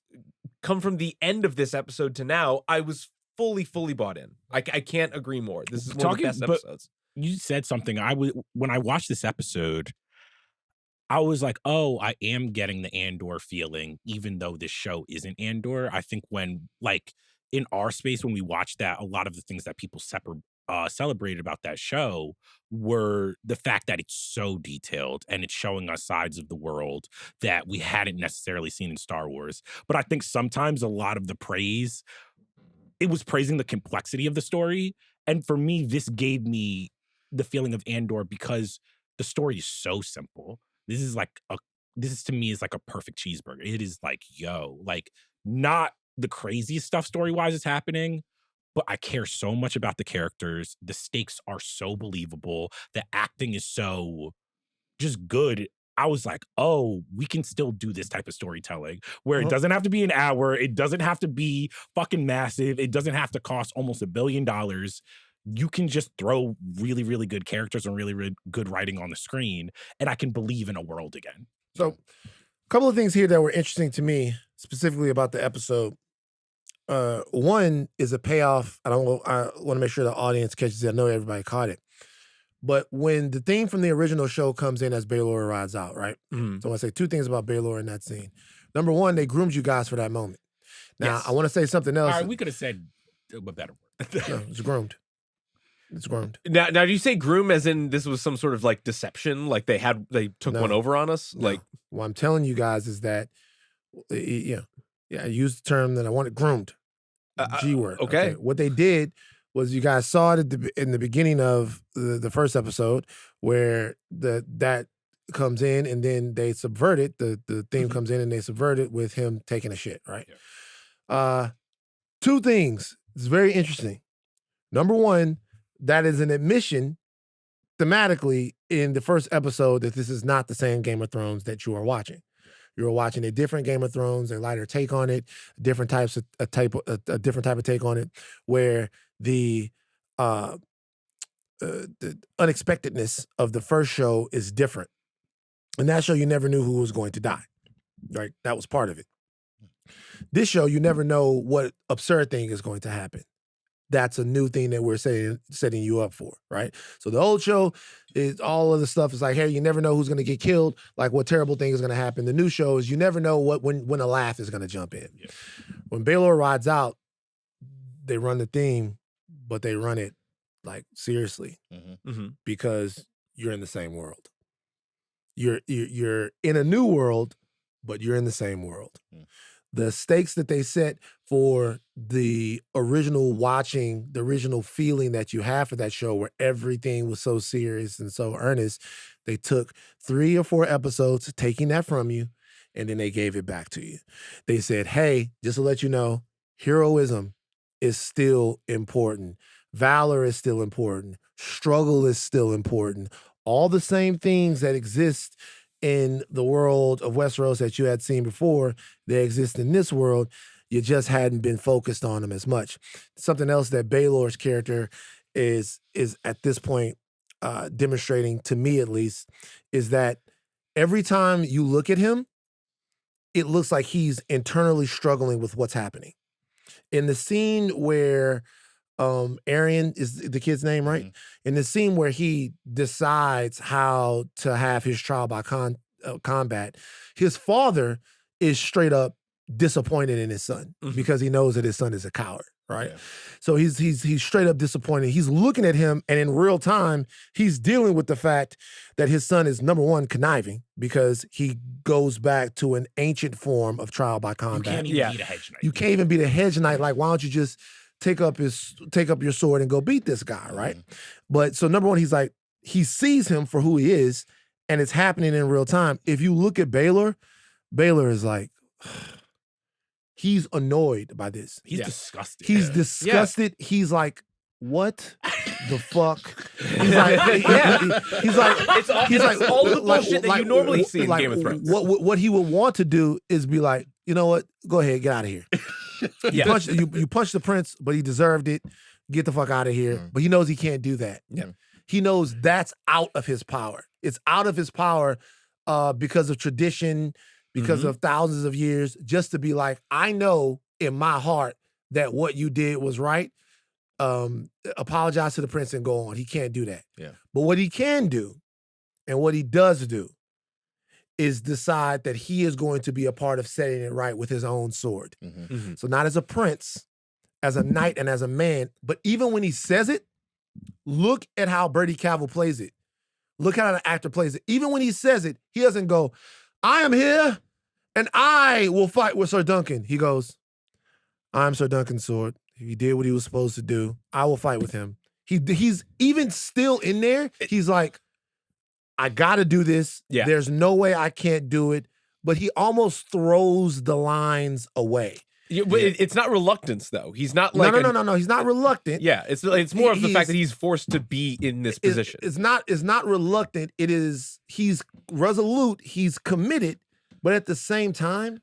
B: come from the end of this episode to now, I was fully bought in. I can't agree more. This is one of the best episodes.
E: You said something. When I watched this episode, I was like, oh, I am getting the Andor feeling, even though this show isn't Andor. I think when, like, in our space, when we watched that, a lot of the things that people celebrated about that show were the fact that it's so detailed and it's showing us sides of the world that we hadn't necessarily seen in Star Wars. But I think sometimes a lot of the praise, it was praising the complexity of the story. And for me, this gave me the feeling of Andor because the story is so simple. This is to me is like a perfect cheeseburger. It is like, like not the craziest stuff story-wise is happening, but I care so much about the characters. The stakes are so believable. The acting is so just good. I was like, oh, we can still do this type of storytelling where it doesn't have to be an hour. It doesn't have to be fucking massive. It doesn't have to cost almost $1 billion. You can just throw really, really good characters and really, really good writing on the screen, and I can believe in a world again.
A: So, a couple of things here that were interesting to me, specifically about the episode. One is a payoff. I want to make sure the audience catches it. I know everybody caught it. But when the theme from the original show comes in as Baelor rides out, right?
B: Mm-hmm.
A: So I want to say two things about Baelor in that scene. Number one, they groomed you guys for that moment. Now, I want to say something else.
E: All right, we could have said a better word.
A: No, it's groomed. It's groomed.
B: Now, do you say groom as in this was some sort of like deception? Like they took one over on us?
A: No.
B: Like,
A: what I'm telling you guys is that, I used the term that I wanted, groomed. G word.
B: Okay.
A: What they did was you guys saw it in the beginning of the first episode where that comes in and then they subvert it. The theme comes in and they subvert it with him taking a shit, right? Yeah. Two things. It's very interesting. Number one, that is an admission thematically in the first episode that this is not the same Game of Thrones that you are watching. You're watching a different Game of Thrones, a lighter take on it, a different type of take on it, where the unexpectedness of the first show is different. In that show, you never knew who was going to die, right? That was part of it. This show, you never know what absurd thing is going to happen. that's a new thing that we're setting you up for, right? So the old show is all of the stuff is like, hey, you never know who's going to get killed, like what terrible thing is going to happen. The new show is you never know when a laugh is going to jump in.
E: Yeah.
A: When Baelor rides out, they run the theme, but they run it like seriously because you're in the same world. You're in a new world, but you're in the same world. The stakes that they set for the original watching, the original feeling that you have for that show where everything was so serious and so earnest, they took 3 or 4 episodes taking that from you, and then they gave it back to you. They said, hey, just to let you know, heroism is still important. Valor is still important. Struggle is still important. All the same things that exist in the world of Westeros that you had seen before, they exist in this world. You just hadn't been focused on them as much. Something else that Baelor's character is at this point demonstrating, to me at least, is that every time you look at him, it looks like he's internally struggling with what's happening. In the scene where Arian is the kid's name, right? In the scene where he decides how to have his trial by combat, his father is straight up disappointed in his son because he knows that his son is a coward, right?
D: Yeah.
A: So he's straight up disappointed. He's looking at him, and in real time, he's dealing with the fact that his son is, number one, conniving because he goes back to an ancient form of trial by combat.
E: You can't even beat a hedge knight.
A: You can't even beat a hedge knight. Like, why don't you just take up your sword and go beat this guy, right? But so number one, he's like, he sees him for who he is, and it's happening in real time. If you look at Baelor is like, he's annoyed by this.
E: He's disgusted.
A: He's disgusted. He's like, what the fuck? He's like, he's like
B: all the bullshit that you normally see in Game of Thrones.
A: What he would want to do is be like, you know what? Go ahead, get out of here. You punched the prince, but he deserved it. Get the fuck out of here. But he knows he can't do that.
B: Yeah.
A: He knows that's out of his power. It's out of his power because of tradition, because of thousands of years, just to be like, I know in my heart that what you did was right. Apologize to the prince and go on. He can't do that.
D: Yeah.
A: But what he can do, and what he does do, is decide that he is going to be a part of setting it right with his own sword. So not as a prince, as a knight, and as a man, but even when he says it, look at how Bertie Cavill plays it. Look how the actor plays it. Even when he says it, he doesn't go, I am here and I will fight with Sir Duncan. He goes, I'm Sir Duncan's sword. He did what he was supposed to do. I will fight with him. He's even still in there. He's like, I got to do this.
B: Yeah.
A: There's no way I can't do it. But he almost throws the lines away.
B: It's not reluctance, though. He's not like
A: no. He's not reluctant.
B: Yeah, it's more of the fact that he's forced to be in this position.
A: It's not reluctant. It is, he's resolute. He's committed. But at the same time,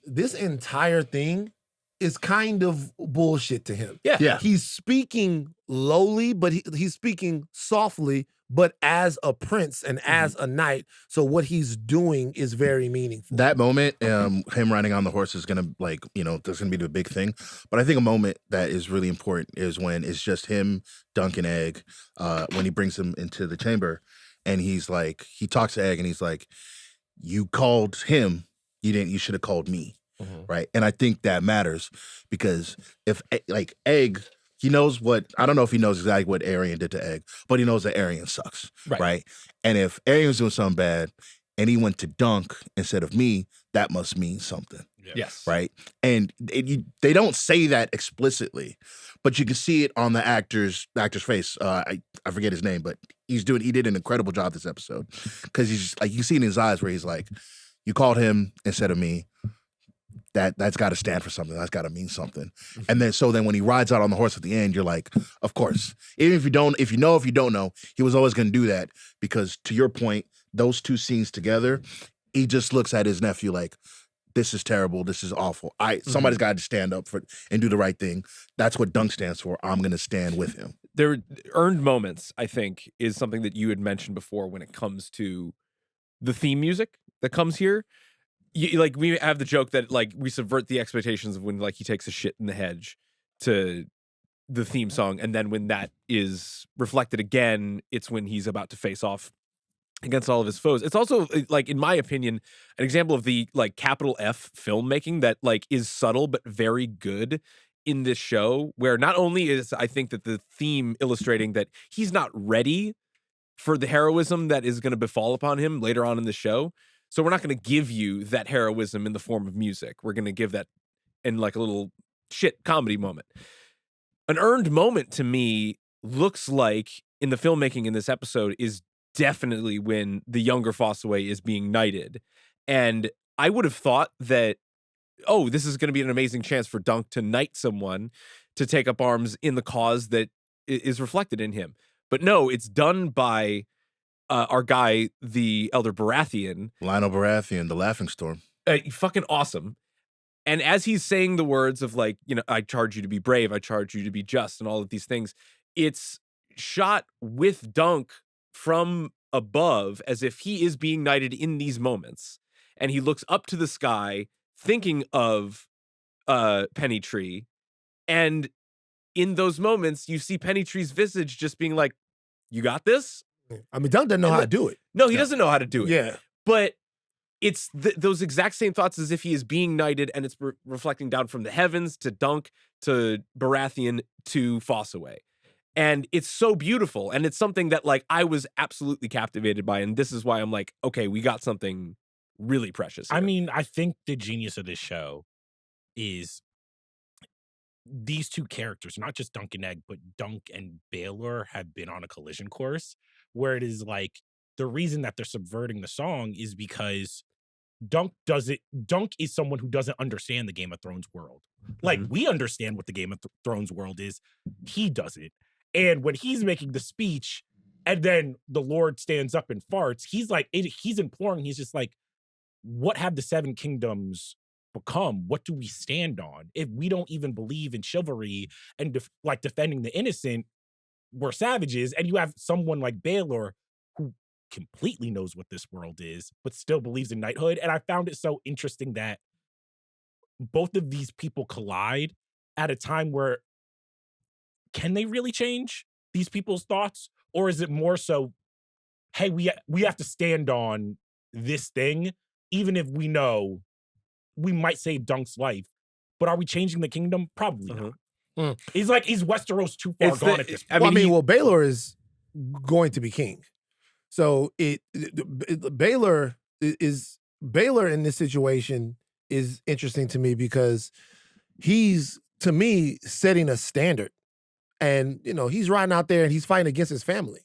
A: this entire thing is kind of bullshit to him.
D: Yeah.
A: He's speaking lowly, but he's speaking softly, but as a prince and as a knight. So what he's doing is very meaningful.
D: That moment, him riding on the horse is gonna that's gonna be the big thing. But I think a moment that is really important is when it's just him, Dunk, and Egg, when he brings him into the chamber, and he's like, he talks to Egg, and he's like, you called him, you should have called me. Right. And I think that matters because if Egg, he knows I don't know if he knows exactly what Arian did to Egg, but he knows that Arian sucks. Right. And if Arian's doing something bad and he went to Dunk instead of me, that must mean something.
B: Yes.
D: Right. And they don't say that explicitly, but you can see it on the actor's face. I forget his name, but he did an incredible job this episode because he's just, like, you see in his eyes where he's like, you called him instead of me. That's got to stand for something. That's got to mean something. And then when he rides out on the horse at the end, you're like, of course. Even if you don't know, he was always going to do that because, to your point, those two scenes together, he just looks at his nephew like, this is terrible. This is awful. Somebody's got to stand up for and do the right thing. That's what Dunk stands for. I'm going to stand with him.
B: There earned moments, I think, is something that you had mentioned before when it comes to the theme music that comes here. We have the joke that we subvert the expectations of when he takes a shit in the hedge to the theme song, and then when that is reflected again, it's when he's about to face off against all of his foes. It's also, like, in my opinion, an example of the, like, capital F filmmaking that, like, is subtle but very good in this show, where not only is, I think, that the theme illustrating that he's not ready for the heroism that is going to befall upon him later on in the show. So we're not going to give you that heroism in the form of music. We're going to give that in, like, a little shit comedy moment. An earned moment to me looks like, in the filmmaking in this episode, is definitely when the younger Fossaway is being knighted. And I would have thought that, oh, this is going to be an amazing chance for Dunk to knight someone to take up arms in the cause that is reflected in him. But no, it's done by our guy, the Elder Baratheon.
D: Lionel Baratheon, the Laughing Storm.
B: Fucking awesome. And as he's saying the words of, like, you know, I charge you to be brave, I charge you to be just, and all of these things, it's shot with Dunk from above as if he is being knighted in these moments. And he looks up to the sky thinking of Pennytree. And in those moments, you see Pennytree's visage just being like, you got this?
A: I mean, Dunk doesn't know how to do it.
B: No, he doesn't know how to do it.
A: Yeah.
B: But it's those exact same thoughts as if he is being knighted, and it's reflecting down from the heavens to Dunk, to Baratheon, to Fossaway. And it's so beautiful. And it's something that, like, I was absolutely captivated by. And this is why I'm like, okay, we got something really precious here.
E: I mean, I think the genius of this show is these two characters, not just Dunk and Egg, but Dunk and Baelor, have been on a collision course where it is like, the reason that they're subverting the song is because Dunk is someone who doesn't understand the Game of Thrones world. Like, we understand what the Game of Thrones world is. He doesn't. And when he's making the speech and then the Lord stands up and farts, he's like, he's imploring, he's just like, what have the Seven Kingdoms become? What do we stand on? If we don't even believe in chivalry and defending the innocent, we're savages. And you have someone like Baelor who completely knows what this world is, but still believes in knighthood. And I found it so interesting that both of these people collide at a time where, can they really change these people's thoughts? Or is it more so, hey, we have to stand on this thing, even if we know we might save Dunk's life, but are we changing the kingdom? Probably not. He's like, is Westeros too far gone at this point?
A: Baelor is going to be king. So Baelor in this situation is interesting to me because he's, to me, setting a standard. And, you know, he's riding out there and he's fighting against his family.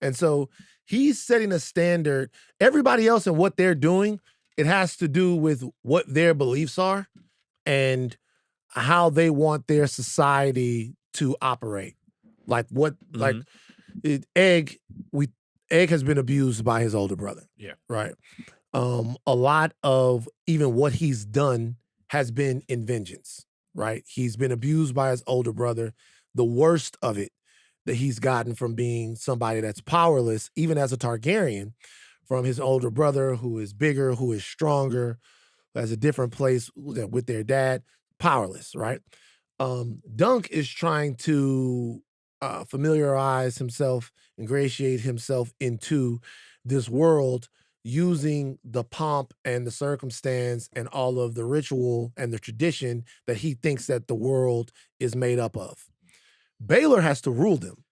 A: And so he's setting a standard. Everybody else and what they're doing, it has to do with what their beliefs are and how they want their society to operate. Like Egg has been abused by his older brother.
E: Yeah.
A: Right. A lot of even what he's done has been in vengeance. Right. He's been abused by his older brother. The worst of it that he's gotten from being somebody that's powerless, even as a Targaryen, from his older brother who is bigger, who is stronger, who has a different place with their dad, powerless, right? Dunk is trying to familiarize himself, ingratiate himself into this world using the pomp and the circumstance and all of the ritual and the tradition that he thinks that the world is made up of. Baelor has to rule them.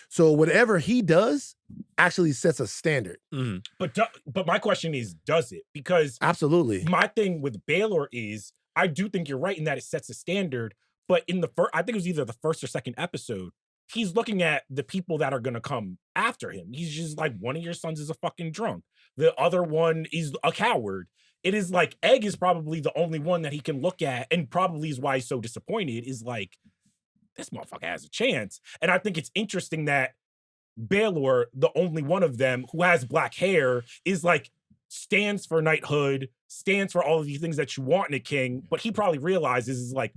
A: So whatever he does actually sets a standard.
E: But my question is, does it? Because
A: absolutely,
E: my thing with Baelor is, I do think you're right in that it sets a standard. But in the first, I think it was either the first or second episode, he's looking at the people that are going to come after him. He's just like, one of your sons is a fucking drunk. The other one is a coward. It is like, Egg is probably the only one that he can look at, and probably is why he's so disappointed, is like, this motherfucker has a chance. And I think it's interesting that Baelor, the only one of them who has black hair, is like, stands for knighthood, stands for all of these things that you want in a king, but he probably realizes is like,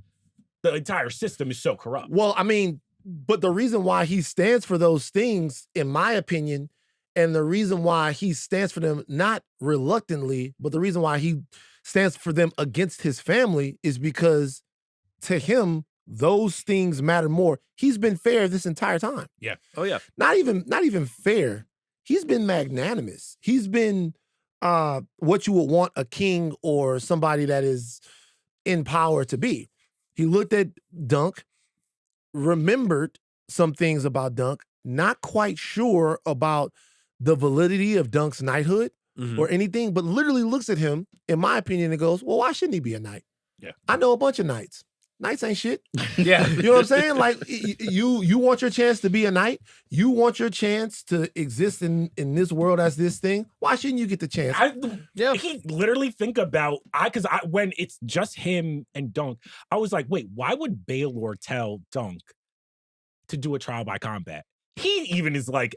E: the entire system is so corrupt.
A: Well, I mean, but the reason why he stands for those things, in my opinion, and the reason why he stands for them, not reluctantly, but the reason why he stands for them against his family is because to him, those things matter more. He's been fair this entire time.
B: Oh yeah.
A: Not even fair. He's been magnanimous. He's been what you would want a king or somebody that is in power to be. He looked at Dunk, remembered some things about Dunk, not quite sure about the validity of Dunk's knighthood or anything, but literally looks at him, in my opinion, and goes, well, why shouldn't he be a knight?
E: Yeah.
A: I know a bunch of knights. Knights ain't shit.
B: Yeah.
A: You know what I'm saying? Like, you want your chance to be a knight. You want your chance to exist in this world as this thing. Why shouldn't you get the chance?
E: He literally think about because when it's just him and Dunk, I was like, wait, why would Baelor tell Dunk to do a trial by combat? He even is like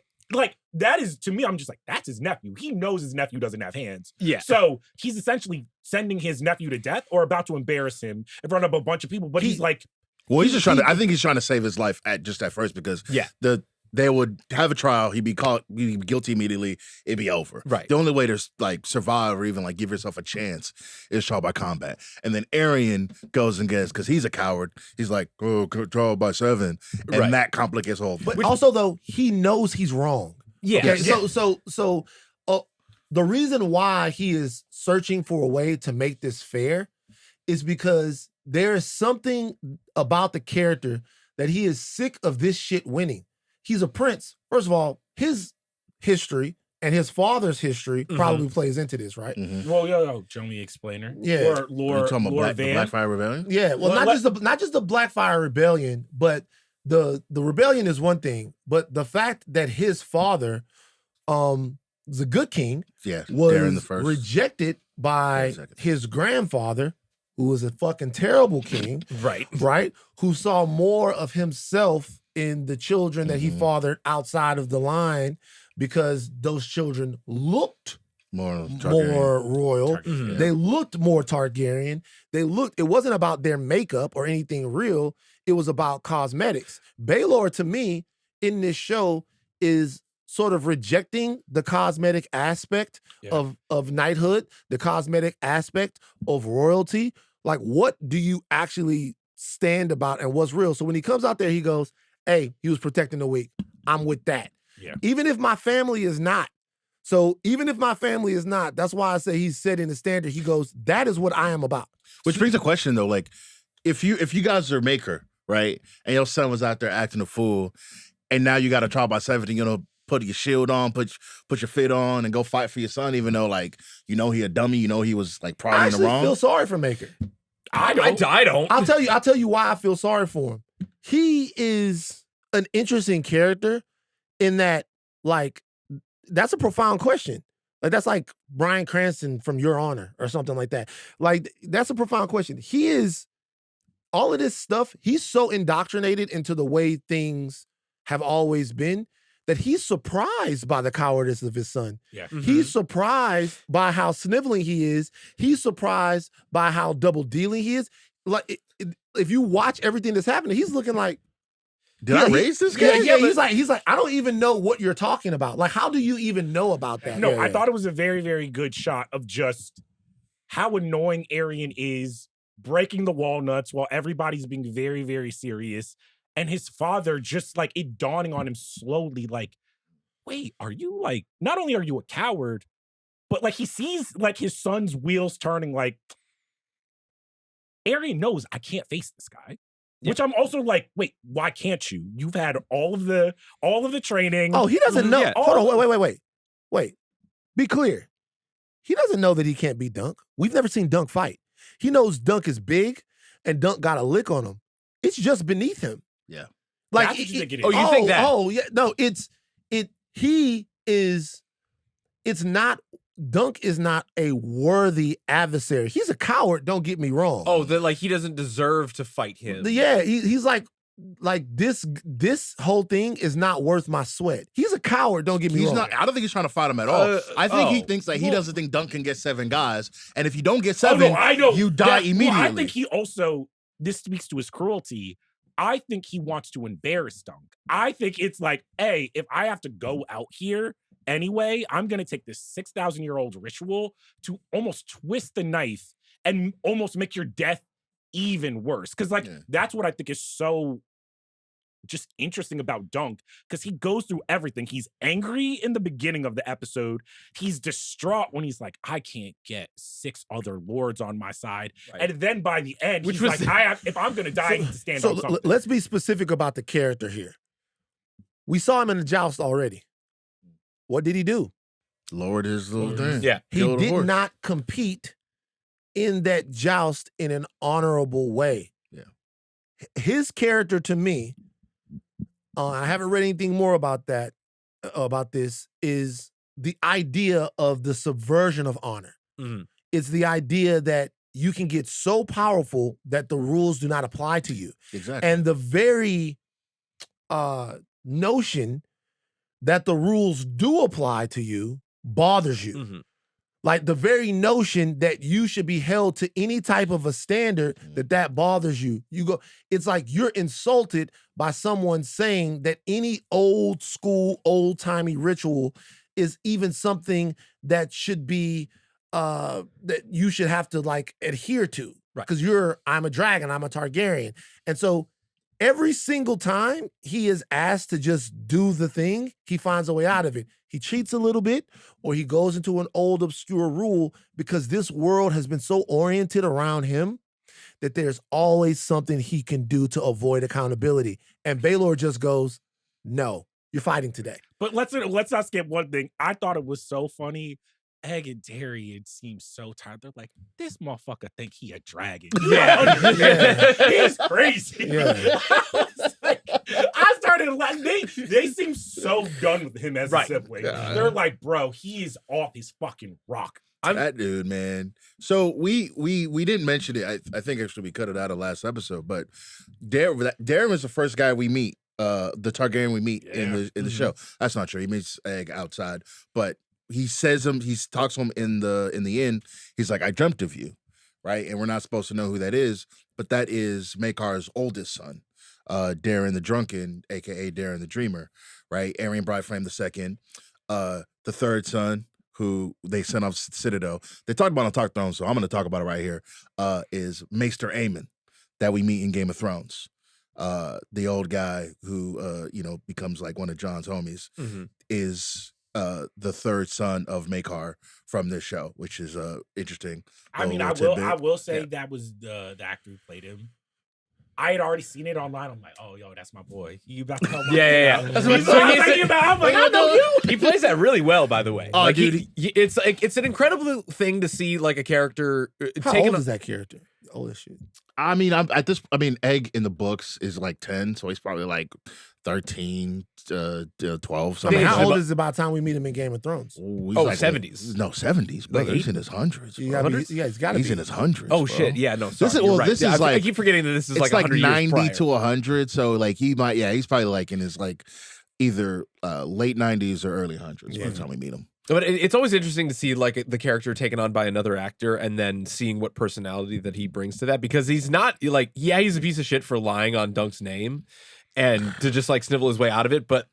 E: that is, to me, I'm just like, that's his nephew. He knows his nephew doesn't have hands.
B: Yeah.
E: So he's essentially sending his nephew to death or about to embarrass him in front of a bunch of people. But he's like,
D: well, he's just trying to. I think he's trying to save his life at first because they would have a trial. He'd be guilty immediately. It'd be over.
B: Right.
D: The only way to like survive or even like give yourself a chance is trial by combat. And then Aryan goes and gets, because he's a coward. He's like, oh, trial by 7, and that complicates the whole thing.
A: But also, though, he knows he's wrong.
B: Yeah.
A: Okay, so the reason why he is searching for a way to make this fair is because there is something about the character that he is sick of this shit winning. He's a prince. First of all, his history and his father's history probably plays into this, right?
E: Well, yo, Jomi explainer.
A: Yeah.
E: Or Lord
D: talking about the
E: Van.
D: Blackfire Rebellion?
A: Yeah, well, not just the Blackfire Rebellion, but the rebellion is one thing, but the fact that his father, the good king,
D: Darren the First,
A: rejected by his grandfather, who was a fucking terrible king, right? Who saw more of himself in the children that he fathered outside of the line because those children looked more royal. They looked more Targaryen. It wasn't about their makeup or anything real. It was about cosmetics. Baelor, to me, in this show, is sort of rejecting the cosmetic aspect of knighthood, the cosmetic aspect of royalty. Like, what do you actually stand about and what's real? So when he comes out there, he goes, hey, he was protecting the weak. I'm with that.
E: Yeah.
A: Even if my family is not. So even if my family is not, that's why I say he's setting the standard. He goes, that is what I am about.
D: Which brings a question though, like if you guys are Maker, right, and your son was out there acting a fool, and now you got a trial by 7, you know, put your shield on, put your fit on, and go fight for your son, even though like he a dummy, he was like probably in the wrong.
A: I feel sorry for Maker.
B: I don't.
A: I'll tell you why I feel sorry for him. He is an interesting character in that, like, that's a profound question. Like, that's like Bryan Cranston from Your Honor or something like that. Like, that's a profound question. He is, all of this stuff, he's so indoctrinated into the way things have always been that he's surprised by the cowardice of his son.
E: Yeah.
A: He's surprised by how sniveling he is. He's surprised by how double dealing he is. Like, if you watch everything that's happening, he's looking like,
D: did I raise this guy?
A: Yeah, he's like, I don't even know what you're talking about. Like, how do you even know about that?
E: No, I thought it was a very, very good shot of just how annoying Aryan is breaking the walnuts while everybody's being very, very serious. And his father just like it dawning on him slowly, like, wait, are you like, not only are you a coward, but like he sees like his son's wheels turning, like, Aryan knows I can't face this guy. Yeah. Which I'm also like, wait, why can't you? You've had all of the training.
A: Oh, he doesn't know. Hold on, wait. Be clear. He doesn't know that he can't beat Dunk. We've never seen Dunk fight. He knows Dunk is big and Dunk got a lick on him. It's just beneath him.
D: Yeah.
A: Like,
B: you think that?
A: Oh, yeah. No, Dunk is not a worthy adversary. He's a coward, don't get me wrong.
B: Oh, that like he doesn't deserve to fight him.
A: Yeah, he's like this whole thing is not worth my sweat. He's a coward, don't get me wrong.
D: I don't think he's trying to fight him at all. I think he thinks that he doesn't think Dunk can get 7 guys. And if you don't get 7, you die immediately.
E: Well, I think he also, this speaks to his cruelty. I think he wants to embarrass Dunk. I think it's like, hey, if I have to go out here anyway, I'm going to take this 6,000-year-old ritual to almost twist the knife and almost make your death even worse. Because like that's what I think is so just interesting about Dunk, because he goes through everything. He's angry in the beginning of the episode. He's distraught when he's like, I can't get 6 other lords on my side. Right. And then by the end, he's like, if I'm gonna die, I need to stand on something.
A: Let's be specific about the character here. We saw him in the joust already. What did he do?
D: Lowered his little thing.
B: Yeah.
A: He did not compete in that joust in an honorable way.
D: Yeah.
A: His character, to me, I haven't read anything more about that, about this, is the idea of the subversion of honor.
B: Mm-hmm.
A: It's the idea that you can get so powerful that the rules do not apply to you.
D: Exactly.
A: And the very notion that the rules do apply to you bothers you.
B: Mm-hmm.
A: Like the very notion that you should be held to any type of a standard that bothers you. It's like you're insulted by someone saying that any old school, old timey ritual is even something that should be, that you should have to like adhere to.
B: Right.
A: Because I'm a dragon, I'm a Targaryen. And so every single time he is asked to just do the thing, he finds a way out of it. He cheats a little bit, or he goes into an old obscure rule, because this world has been so oriented around him that there's always something he can do to avoid accountability. And Baelor just goes, no, you're fighting today.
E: But let's not skip one thing. I thought it was so funny. Egg and Darian seem so tired. They're like, this motherfucker think he a dragon.
A: Yeah.
E: He's crazy.
A: Yeah.
E: I started laughing. They seem so done with him as a sibling.
D: Yeah.
E: They're like, bro, he is off his fucking rock.
D: That dude, man. So we didn't mention it. I think actually we cut it out of last episode, but Darren was the first guy we meet, the Targaryen we meet in the show. That's not true. He meets Egg outside, but he talks to him in the inn. He's like, I dreamt of you, right? And we're not supposed to know who that is, but that is Maekar's oldest son, Darren the Drunken, aka Darren the Dreamer, right? Arryn Brightflame II, the third son, who they sent off to the Citadel. They talked about on Talk Thrones, so I'm going to talk about it right here. Is Maester Aemon, that we meet in Game of Thrones. The old guy who becomes like one of Jon's homies, is the third son of Maekar from this show, which is interesting.
E: I mean, I will say that was the actor who played him. I had already seen it online. I'm like, oh, yo, that's my boy. You about to come?
B: Yeah.
E: That's what I'm like, I know you.
B: He plays that really well, by the way.
D: Oh,
B: like,
D: dude,
B: it's an incredible thing to see, like a character.
A: How old is that character? Old as shit.
D: I mean, Egg in the books is like 10, so he's probably like 13, 12.
A: I mean, how old is it by the time we meet him in Game of Thrones?
D: Like
B: 70s.
D: No, 70s, brother. He's in his hundreds.
A: He's got to be.
D: He's in his hundreds.
B: Oh,
D: bro.
B: shit. Yeah, no, sorry.
D: This is like,
B: I keep forgetting that this is like
D: it's like
B: 100
D: 90
B: years
D: to 100. So like he's probably like in his like either late 90s or early hundreds by the time we meet him.
B: But it's always interesting to see like the character taken on by another actor and then seeing what personality that he brings to that, because he's not like, he's a piece of shit for lying on Dunk's name and to just like snivel his way out of it. But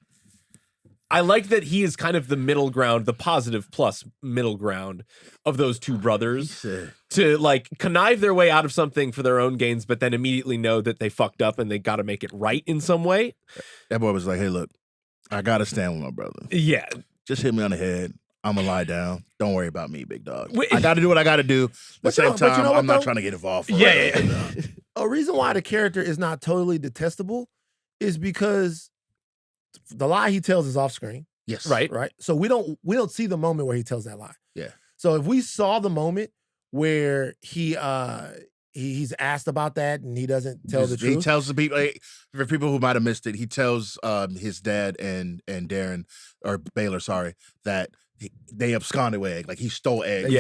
B: I like that he is kind of the middle ground, the positive plus middle ground of those two brothers to like connive their way out of something for their own gains, but then immediately know that they fucked up and they got to make it right in some way.
D: That boy was like, hey, look, I got to stand with my brother.
B: Yeah.
D: Just hit me on the head. I'm going to lie down. Don't worry about me, big dog. I got to do what I got to do. At the same time, I'm not trying to get involved.
A: A reason why the character is not totally detestable is because the lie he tells is off screen.
D: Yes.
A: Right. So we don't see the moment where he tells that lie.
D: Yeah.
A: So if we saw the moment where he's asked about that and he doesn't tell the truth.
D: He tells the people, for people who might have missed it, he tells his dad and Darren, or Baelor, sorry, that they absconded with Egg. Like he stole Egg.
A: He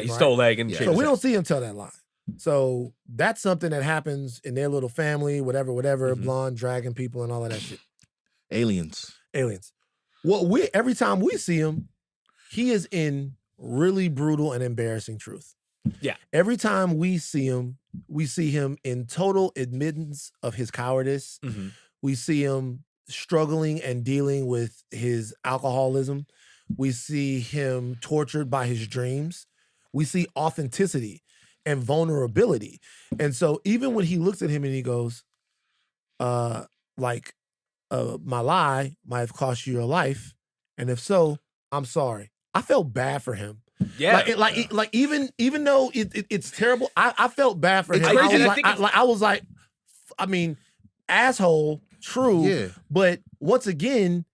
A: stole Egg
B: and
A: so we don't see him tell that lie. So that's something that happens in their little family, whatever, blonde dragon people and all of that shit.
D: Aliens.
A: Every time we see him, he is in really brutal and embarrassing truth.
B: Yeah.
A: Every time we see him in total admittance of his cowardice. We see him struggling and dealing with his alcoholism. We see him tortured by his dreams. We see authenticity. and vulnerability. And so even when he looks at him and he goes, my lie might have cost you your life, and if so, I'm sorry. I felt bad for him.
B: Yeah.
A: Even though it's terrible, I felt bad for him.
B: It's crazy.
A: I was like, I mean, asshole, true.
D: Yeah.
A: But once again,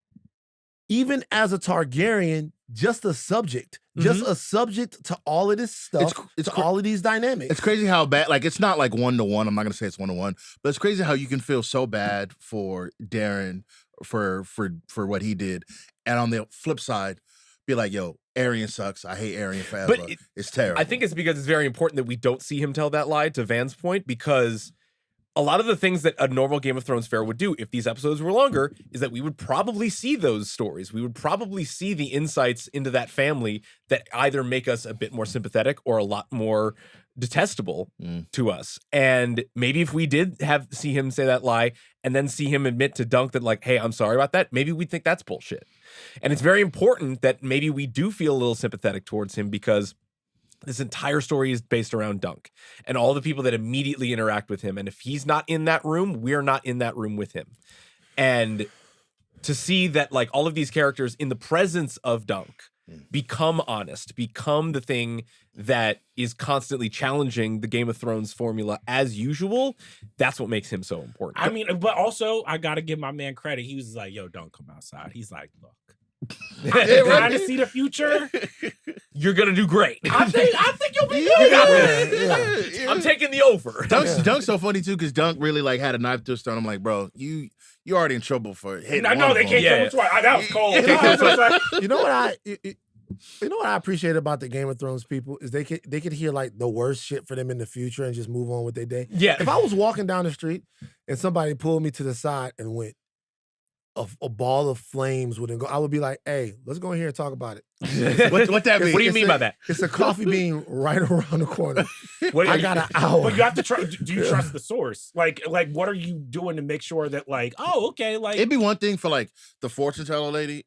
A: even as a Targaryen, just a subject to all of this stuff, all of these dynamics.
D: It's crazy how bad, like, it's not like 1-to-1. I'm not gonna say it's 1-to-1, but it's crazy how you can feel so bad for Darren for what he did, and on the flip side, be like, yo, Arryn sucks. I hate Arryn forever.
B: But
D: it's terrible.
B: I think it's because it's very important that we don't see him tell that lie, to Van's point, because a lot of the things that a normal Game of Thrones fare would do if these episodes were longer is that we would probably see those stories. We would probably see the insights into that family that either make us a bit more sympathetic or a lot more detestable to us. And maybe if we did see him say that lie and then see him admit to Dunk that, like, hey, I'm sorry about that, maybe we'd think that's bullshit. And it's very important that maybe we do feel a little sympathetic towards him, because this entire story is based around Dunk and all the people that immediately interact with him. And if he's not in that room, we're not in that room with him. And to see that, like, all of these characters in the presence of Dunk become honest, become the thing that is constantly challenging the Game of Thrones formula as usual, that's what makes him so important.
E: I mean, but also I gotta give my man credit. He was like, yo, don't come outside. He's like, look, I'm trying to see the future.
B: You're gonna do great.
E: I think you'll be good.
B: You got this. I'm taking the over.
D: Dunk's so funny too, because Dunk really, like, had a knife to his throat. I'm like, bro, you already in trouble for hitting.
E: I know they can't kill him twice. That was cold.
A: You know what I appreciate about the Game of Thrones people is they could hear, like, the worst shit for them in the future and just move on with their day.
B: Yeah.
A: If I was walking down the street and somebody pulled me to the side and went, a ball of flames wouldn't go, I would be like, hey, let's go in here and talk about it.
D: What that mean?
B: What do you mean by that?
A: It's a coffee bean right around the corner.
E: What,
A: I got an hour.
E: But you have to trust. Do you trust the source? Like, what are you doing to make sure that, like, oh, okay, like,
D: It'd be one thing for, like, the fortune teller lady.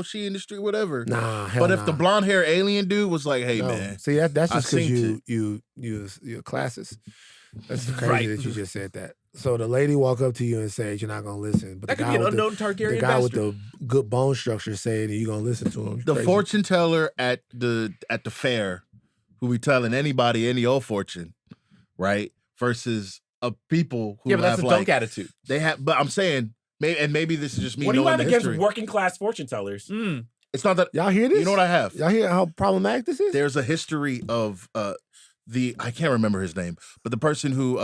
D: She in the street, whatever.
A: Nah,
D: but if the blonde hair alien dude was like, hey, man.
A: See, that's just because
D: seen
A: you're classist. That's crazy that you just said that. So the lady walk up to you and says you're not gonna listen, but
B: That
A: the
B: could
A: guy
B: be an
A: with
B: unknown Targaryen
A: the guy with
B: bastard.
A: the good bone structure saying you're gonna listen to him.
D: The
A: Crazy.
D: fortune teller at the fair, who be telling anybody any old fortune, right? Versus people who
B: Yeah, but that's
D: have,
B: a
D: like,
B: Dunk attitude.
D: they have. But I'm saying, maybe this is just me
E: what do you
D: knowing
E: have
D: the
E: against
D: history.
E: working class fortune tellers?
D: It's not that.
A: Y'all hear this?
D: You know what I have?
A: Y'all hear how problematic this is?
D: There's a history of I can't remember his name, but the person who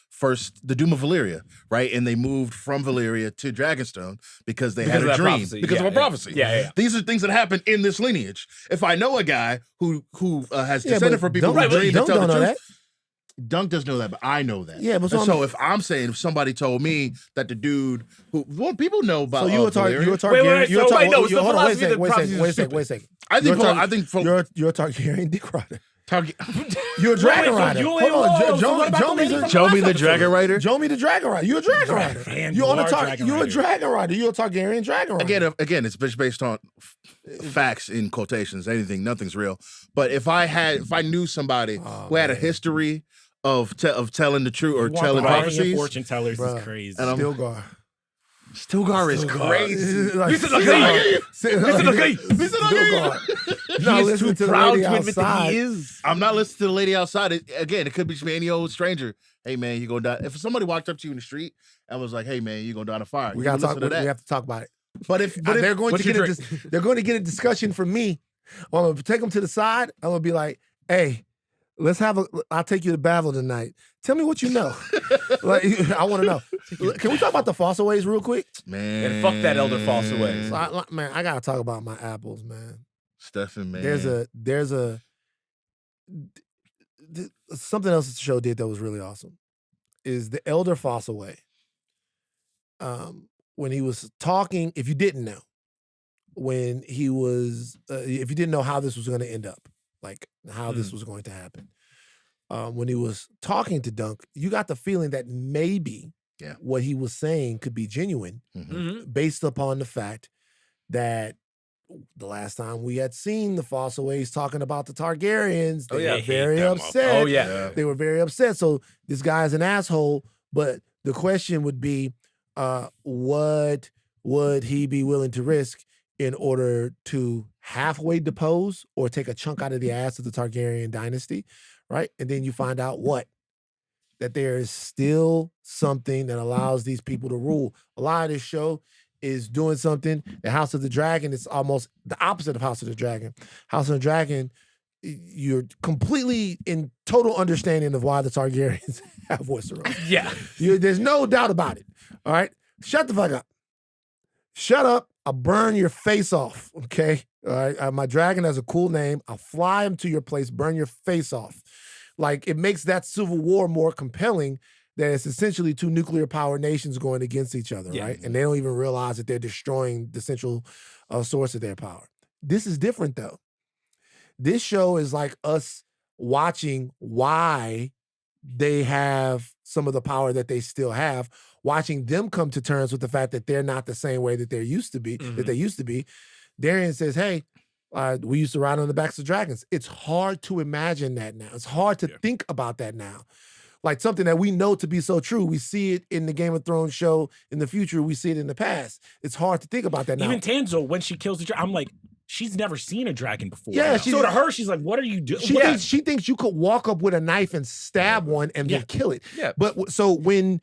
D: first, the Doom of Valyria, right? And they moved from Valyria to Dragonstone because they had
B: Because of
D: a
B: that
D: dream.
B: prophecy.
D: Because
B: Yeah,
D: of a
B: yeah.
D: prophecy.
B: Yeah.
D: These are things that happen in this lineage. If I know a guy who has
A: Yeah,
D: descended
A: but
D: from people
A: Dunk-
D: who dream and
A: Dunk
D: tell the
A: don't know
D: truth, Dunk doesn't know that, but I know that.
A: Yeah, but
D: And
A: so
D: so if I'm saying, if somebody told me that the dude who, well, people know about
A: So you a
D: Valyria.
A: Targaryen? You're a
B: so wait, no,
A: Targaryen.
B: it's the
A: Hold on, wait a
B: philosophy that
A: second. Wait
B: prophecies are
A: a second. Wait a second.
D: I think
A: You're a Targaryen dick rider.
D: Target.
A: You're a dragon
E: so
A: rider.
E: you
A: Hold
E: ain't
A: on,
E: low. So what about the lady from
D: Jomi the
E: last
D: Dragon
E: episode?
D: Rider.
A: Jomi the dragon rider. You're a dragon rider.
E: Fan,
A: You're on
E: you
A: a
E: are dragon
A: You're a
E: rider.
A: dragon rider. You're a Targaryen dragon rider.
D: Again, it's based on facts in quotations. Nothing's real. But if I knew somebody who had a history of telling the truth or
E: You want
D: telling
E: the Aryan
D: prophecies,
E: fortune tellers
A: Bruh.
E: is crazy.
D: And I'm-
A: Stilgar.
D: Stilgar is crazy.
B: Listen, okay.
A: No,
B: He's
A: listen
B: too
A: to the
B: proud
A: lady
B: to admit that
A: outside.
B: he is.
D: I'm not listening to the lady outside. It could be just any old stranger. Hey man, you gonna die. If somebody walked up to you in the street and was like, "Hey man, you gonna die in a fire,"
A: We
D: you
A: gotta
D: gonna
A: talk.
D: listen to that.
A: We have to talk about it.
D: But if
A: They're going
B: what's
A: to
B: your
A: get they're going to get a discussion from me. I'm gonna take them to the side. I'm gonna be like, "Hey, I'll take you to Baelor tonight. Tell me what you know." Like, I want to know. Can we talk about the fossil ways real quick?
D: man,
B: And fuck that elder fossil ways.
A: So I gotta talk about my apples, man.
D: Stefan, man.
A: There's something else the show did that was really awesome. Is the elder fossil way. When he was talking, if you didn't know, when he was, if you didn't know how this was going to end up, like how this was going to happen, when he was talking to Dunk, you got the feeling that maybe what he was saying could be genuine
D: Mhm.
A: based upon the fact that the last time we had seen the fossil ways talking about the Targaryens, they
B: yeah.
A: were very
E: Hate them
A: upset.
B: Oh yeah.
A: They were very upset. So this guy's an asshole. But the question would be, what would he be willing to risk in order to halfway depose or take a chunk out of the ass of the Targaryen dynasty, right? And then you find out that there is still something that allows these people to rule. A lot of this show is doing something. The House of the Dragon is almost the opposite of House of the Dragon. House of the Dragon, you're completely in total understanding of why the Targaryens have Westeros.
B: Yeah.
A: There's no doubt about it. All right? Shut the fuck up. Shut up. I'll burn your face off, okay? All right? My dragon has a cool name. I'll fly him to your place, burn your face off. Like, it makes that civil war more compelling that it's essentially two nuclear power nations going against each other,
B: Yeah.
A: right? And they don't even realize that they're destroying the central source of their power. This is different, though. This show is like us watching why they have some of the power that they still have, watching them come to terms with the fact that they're not the same way that they used to be, that they used to be. Darian says, hey, we used to ride on the backs of dragons. It's hard to imagine that now. It's hard to think about that now. Like something that we know to be so true. We see it in the Game of Thrones show in the future. We see it in the past. It's hard to think about that now.
E: Even Tanzo, when she kills the dragon, I'm like, she's never seen a dragon before.
A: Yeah,
E: so to her, she's like, what are you doing?
A: She thinks you could walk up with a knife and stab one and then kill it.
B: Yeah.
A: But so we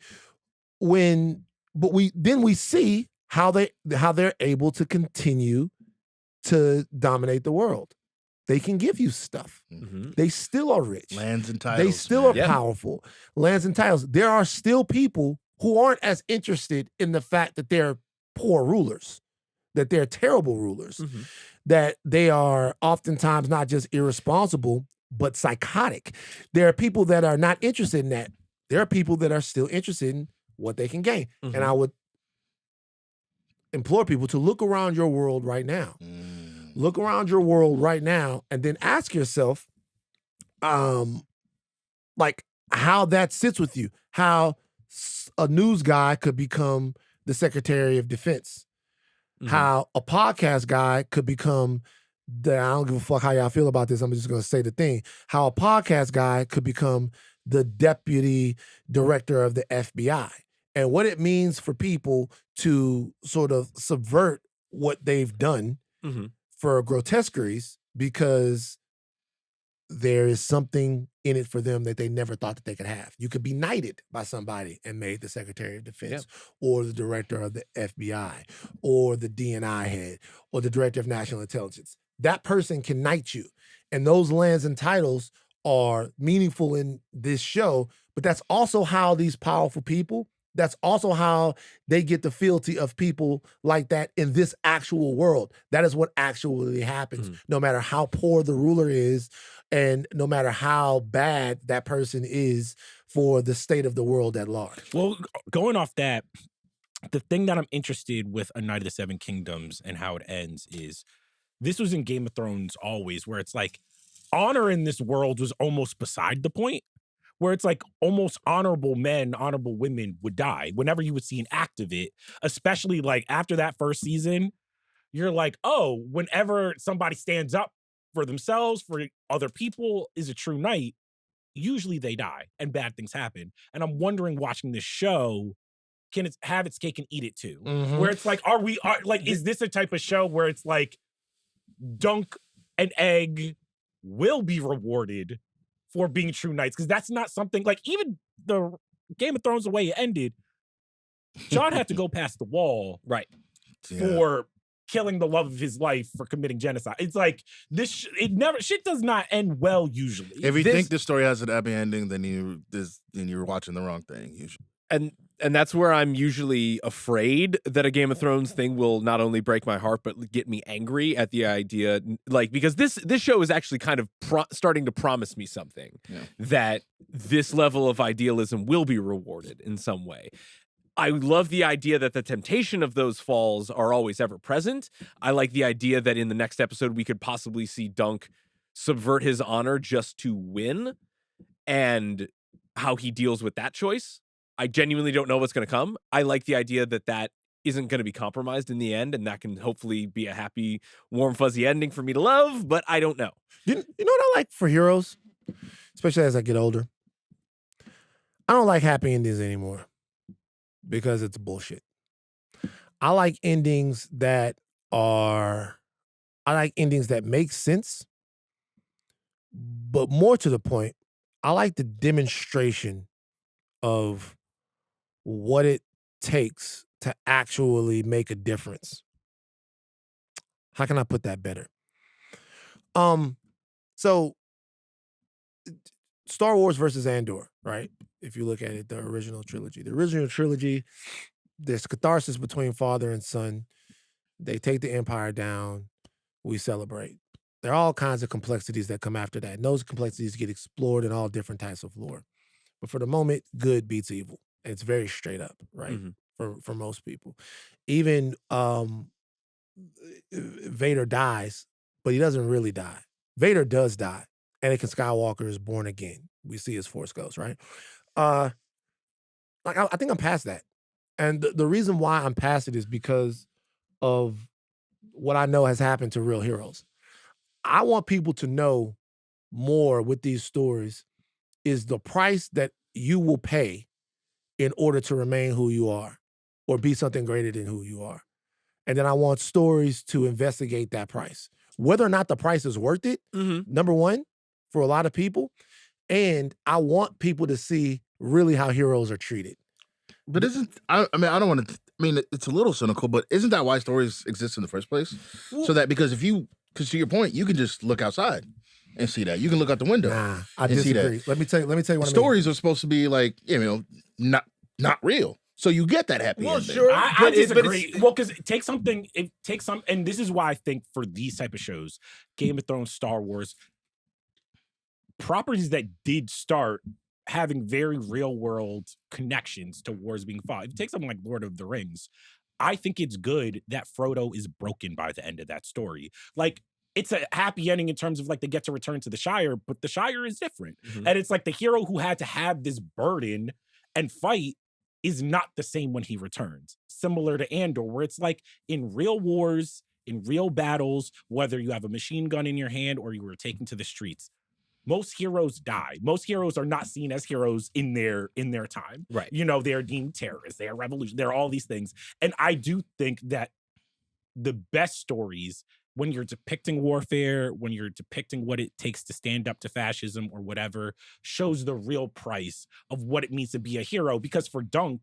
A: see how they're able to continue to dominate the world. They can give you stuff.
B: Mm-hmm.
A: They still are rich.
D: Lands and titles.
A: They still are powerful. Lands and titles. There are still people who aren't as interested in the fact that they're poor rulers, that they're terrible rulers, that they are oftentimes not just irresponsible, but psychotic. There are people that are not interested in that. There are people that are still interested in what they can gain. And I would implore people to look around your world right now. Look around your world right now and then ask yourself, like how that sits with you, how a news guy could become the Secretary of Defense, how a podcast guy could become I don't give a fuck how y'all feel about this. I'm just going to say the thing. How a podcast guy could become the deputy director of the FBI and what it means for people to sort of subvert what they've done for grotesqueries because there is something in it for them that they never thought that they could have. You could be knighted by somebody and made the Secretary of Defense or the director of the FBI or the DNI head or the director of national intelligence. That person can knight you. And those lands and titles are meaningful in this show, but that's also how these powerful people, that's also how they get the fealty of people like that in this actual world. That is what actually happens, no matter how poor the ruler is and no matter how bad that person is for the state of the world at large.
E: Well, going off that, the thing that I'm interested with A Night of the Seven Kingdoms and how it ends is this was in Game of Thrones always, where it's like honor in this world was almost beside the point. Where it's like almost honorable men, honorable women would die whenever you would see an act of it, especially like after that first season, you're like, oh, whenever somebody stands up for themselves, for other people, is a true knight, usually they die and bad things happen. And I'm wondering, watching this show, can it have its cake and eat it too? Where it's like, is this a type of show where it's like, dunk an egg will be rewarded for being true knights? Because that's not something, like, even the Game of Thrones, the way it ended, Jon had to go past the wall for killing the love of his life for committing genocide. It's like this shit does not end well usually.
D: If you think this story has an happy ending, then you're watching the wrong thing usually.
B: And that's where I'm usually afraid that a Game of Thrones thing will not only break my heart but get me angry at the idea, like, because this show is actually kind of starting to promise me something, that this level of idealism will be rewarded in some way. I love the idea that the temptation of those falls are always ever present. I like the idea that in the next episode we could possibly see Dunk subvert his honor just to win, and how he deals with that choice. I genuinely don't know what's going to come. I like the idea that isn't going to be compromised in the end, and that can hopefully be a happy, warm, fuzzy ending for me to love, but I don't know.
A: You know what I like for heroes, especially as I get older? I don't like happy endings anymore because it's bullshit. I like endings that make sense, but more to the point, I like the demonstration of what it takes to actually make a difference. How can I put that better? So Star Wars versus Andor, right? If you look at it, the original trilogy. The original trilogy, there's catharsis between father and son. They take the empire down. We celebrate. There are all kinds of complexities that come after that. And those complexities get explored in all different types of lore. But for the moment, good beats evil. And it's very straight up, right? For most people. Even Vader dies, but he doesn't really die. Vader does die. Anakin Skywalker is born again. We see his Force Ghost, right? I think I'm past that. And the reason why I'm past it is because of what I know has happened to real heroes. I want people to know more with these stories is the price that you will pay in order to remain who you are or be something greater than who you are. And then I want stories to investigate that price. Whether or not the price is worth it, number one, for a lot of people. And I want people to see really how heroes are treated.
D: But I don't want to, it's a little cynical, but isn't that why stories exist in the first place? So that because to your point, you can just look outside and see that. You can look out the window.
A: Nah, I disagree. Let me tell you what I mean.
D: Stories are supposed to be like, not real. So you get that happy ending.
E: Sure. I disagree. Well, because it takes something, and this is why I think for these type of shows, Game of Thrones, Star Wars, properties that did start having very real world connections to wars being fought. If you take something like Lord of the Rings, I think it's good that Frodo is broken by the end of that story. Like, it's a happy ending in terms of like they get to return to the Shire, but the Shire is different. And it's like the hero who had to have this burden and fight is not the same when he returns. Similar to Andor, where it's like in real wars, in real battles, whether you have a machine gun in your hand or you were taken to the streets, most heroes die. Most heroes are not seen as heroes in their time.
B: Right.
E: They're deemed terrorists. They are revolution. They're all these things. And I do think that the best stories, when you're depicting warfare, when you're depicting what it takes to stand up to fascism or whatever, shows the real price of what it means to be a hero. Because for Dunk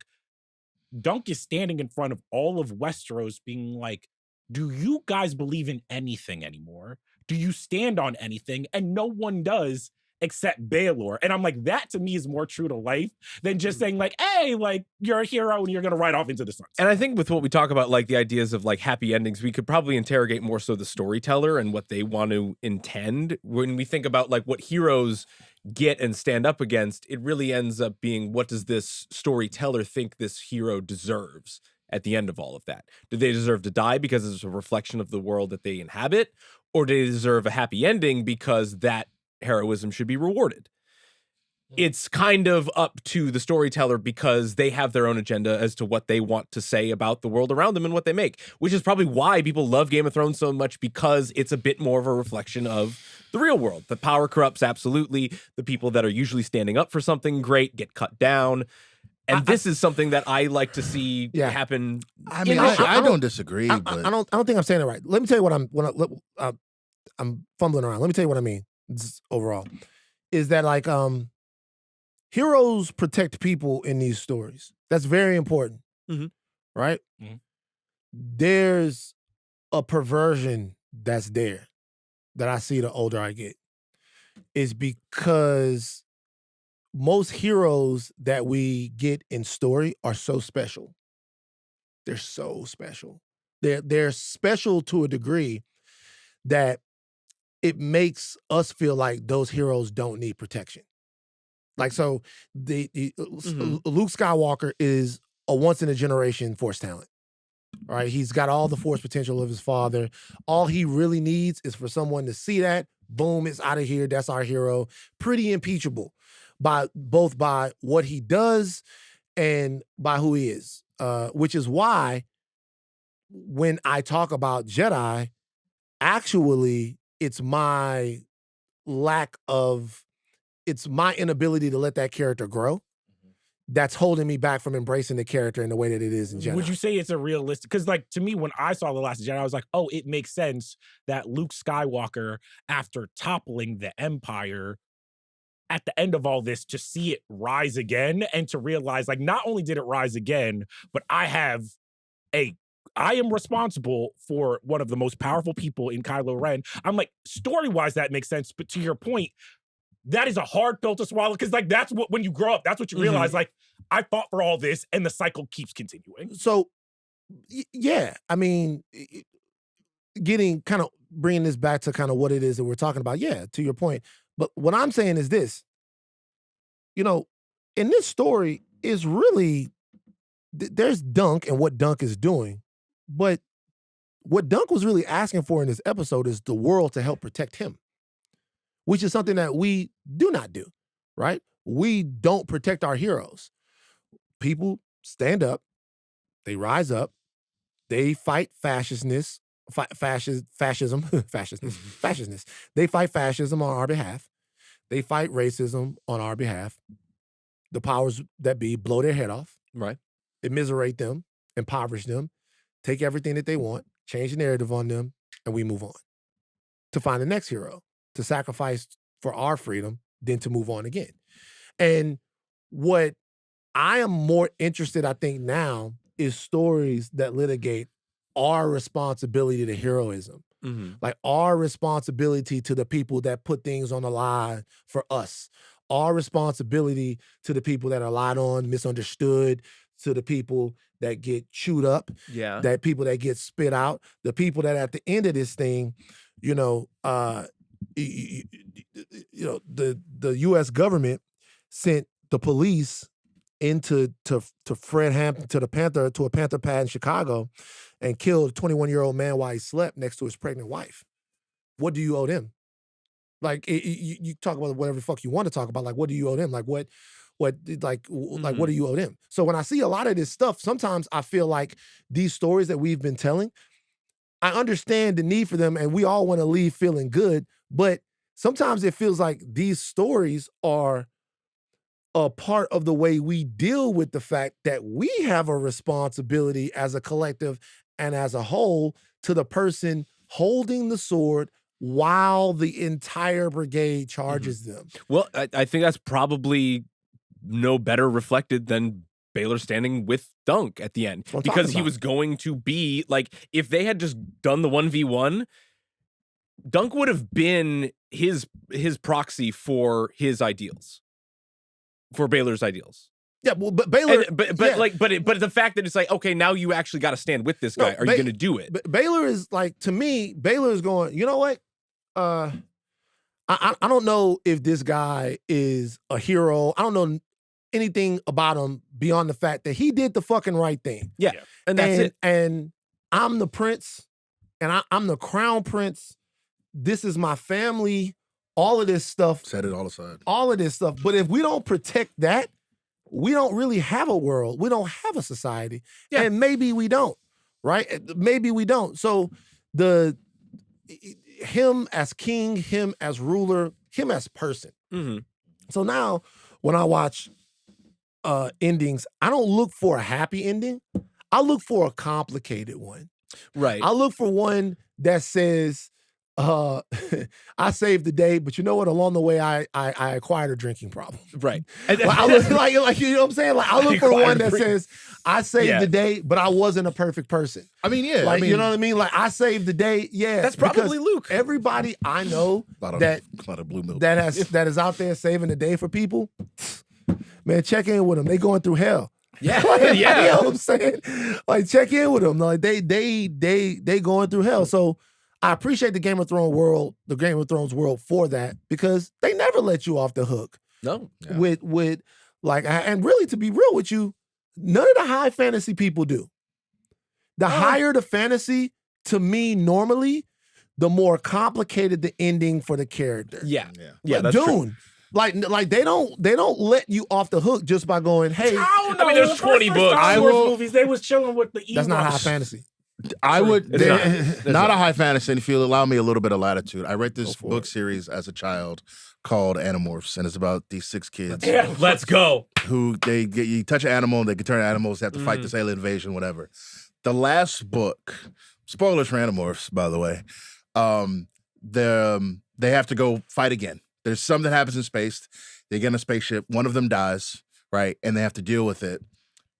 E: is standing in front of all of Westeros being like, do you guys believe in anything anymore? Do you stand on anything? And no one does except Baelor. And I'm like, that to me is more true to life than just saying like, hey, like you're a hero and you're going to ride off into the sunset.
B: And I think with what we talk about, like the ideas of like happy endings, we could probably interrogate more so the storyteller and what they want to intend. When we think about like what heroes get and stand up against, it really ends up being, what does this storyteller think this hero deserves at the end of all of that? Do they deserve to die because it's a reflection of the world that they inhabit? Or do they deserve a happy ending because that heroism should be rewarded? It's kind of up to the storyteller because they have their own agenda as to what they want to say about the world around them and what they make, which is probably why people love Game of Thrones so much, because it's a bit more of a reflection of the real world. The power corrupts, absolutely. The people that are usually standing up for something great get cut down. And this is something that I like to see happen.
D: I mean, I don't disagree, but
A: I don't think I'm saying it right. Let me tell you what I'm fumbling around. Let me tell you what I mean overall. Is that like heroes protect people in these stories. That's very important. Right? There's a perversion that's there that I see the older I get. Is because most heroes that we get in story are so special. They're so special. They're special to a degree that it makes us feel like those heroes don't need protection. Like, so Luke Skywalker is a once-in-a-generation Force talent, right? He's got all the Force potential of his father. All he really needs is for someone to see that, boom, it's out of here, that's our hero. Pretty impeachable, both by what he does and by who he is, which is why when I talk about Jedi, actually, it's my inability to let that character grow that's holding me back from embracing the character in the way that it is in Jedi.
E: Would you say it's a realistic? Because, like, to me, when I saw The Last Jedi, I was like, oh, it makes sense that Luke Skywalker, after toppling the Empire, at the end of all this, to see it rise again and to realize, like, not only did it rise again, but I am responsible for one of the most powerful people in Kylo Ren. I'm like, story-wise, that makes sense. But to your point, that is a hard pill to swallow, because, like, that's what, when you grow up, that's what you realize, like, I fought for all this, and the cycle keeps continuing.
A: So, yeah, I mean, bringing this back to kind of what it is that we're talking about, yeah, to your point. But what I'm saying is this, in this story is really, there's Dunk and what Dunk is doing, but what Dunk was really asking for in this episode is the world to help protect him, which is something that we do not do, right? We don't protect our heroes. People stand up, they rise up, they fight fascism. They fight fascism on our behalf. They fight racism on our behalf. The powers that be blow their head off.
B: Right.
A: Immiserate them, impoverish them, take everything that they want, change the narrative on them, and we move on to find the next hero, to sacrifice for our freedom, then to move on again. And what I am more interested, I think, now is stories that litigate our responsibility to heroism. Like our responsibility to the people that put things on the line for us. Our responsibility to the people that are lied on, misunderstood, to the people that get chewed up, that people that get spit out, the people that at the end of this thing, the U.S. government sent the police into Fred Hampton, to a Panther pad in Chicago, and killed a 21-year-old man while he slept next to his pregnant wife. What do you owe them? Like, you talk about whatever the fuck you want to talk about. Like, what do you owe them? Like, what what do you owe them? So when I see a lot of this stuff, sometimes I feel like these stories that we've been telling, I understand the need for them and we all want to leave feeling good, but sometimes it feels like these stories are a part of the way we deal with the fact that we have a responsibility as a collective and as a whole to the person holding the sword while the entire brigade charges them.
B: Well, I think that's probably no better reflected than Baelor standing with Dunk at the end, because he was going to be like, if they had just done the 1v1, Dunk would have been his proxy for his ideals, for Baelor's ideals.
A: Yeah, well, but Baelor,
B: but the fact that it's like, okay, now you actually got to stand with this guy. Are you going to do it?
A: But Baelor is like, to me, Baelor is going, you know what? I don't know if this guy is a hero. I don't know anything about him beyond the fact that he did the fucking right thing.
B: Yeah. And that's it.
A: And I'm the prince, and I'm the crown prince. This is my family. All of this stuff.
D: Set it all aside.
A: All of this stuff. But if we don't protect that, we don't really have a world. We don't have a society. Yeah. And maybe we don't, right? Maybe we don't. So him as king, him as ruler, him as person.
B: Mm-hmm.
A: So now when I watch endings, I don't look for a happy ending. I look for a complicated one.
B: Right.
A: I look for one that says, I saved the day, but you know what? Along the way, I acquired a drinking problem.
B: Right.
A: I look, like you know what I'm saying? Like I look for one that says, I saved the day, but I wasn't a perfect person.
D: I mean, yeah.
A: Like, you know what I mean? Like I saved the day. Yeah.
B: That's probably Luke.
A: Everybody I know
D: a lot of blue milk.
A: that is out there saving the day for people, man, check in with them. They going through hell.
B: Yeah.
A: Like, you know what I'm saying? Like check in with them. Like they going through hell. So I appreciate the Game of Thrones world for that, because they never let you off the hook.
B: No.
D: Yeah.
A: With like, and really, to be real with you, none of the high fantasy people do. The higher the fantasy, to me, normally, the more complicated the ending for the character.
B: Yeah.
A: Like
B: That's
A: Dune.
B: true.
A: Like they don't let you off the hook just by going, hey.
E: I
B: mean, there's 20 books.
E: Star Wars movies, they was chilling with the Ewoks.
A: That's not high fantasy.
D: I would
B: It's not. It's
D: not
B: not.
D: a high fantasy. And if you allow me a little bit of latitude, I read this
A: Go for
D: book
A: it.
D: series as a child called Animorphs, and it's about these 6 kids
B: Let's go.
D: who they get you touch an animal and they can turn animals. They have to fight
B: Mhm.
D: this alien invasion, whatever. The last book, spoilers for Animorphs, by the way. They have to go fight again. There's something that happens in space. They get in a spaceship. One of them dies, right, and they have to deal with it.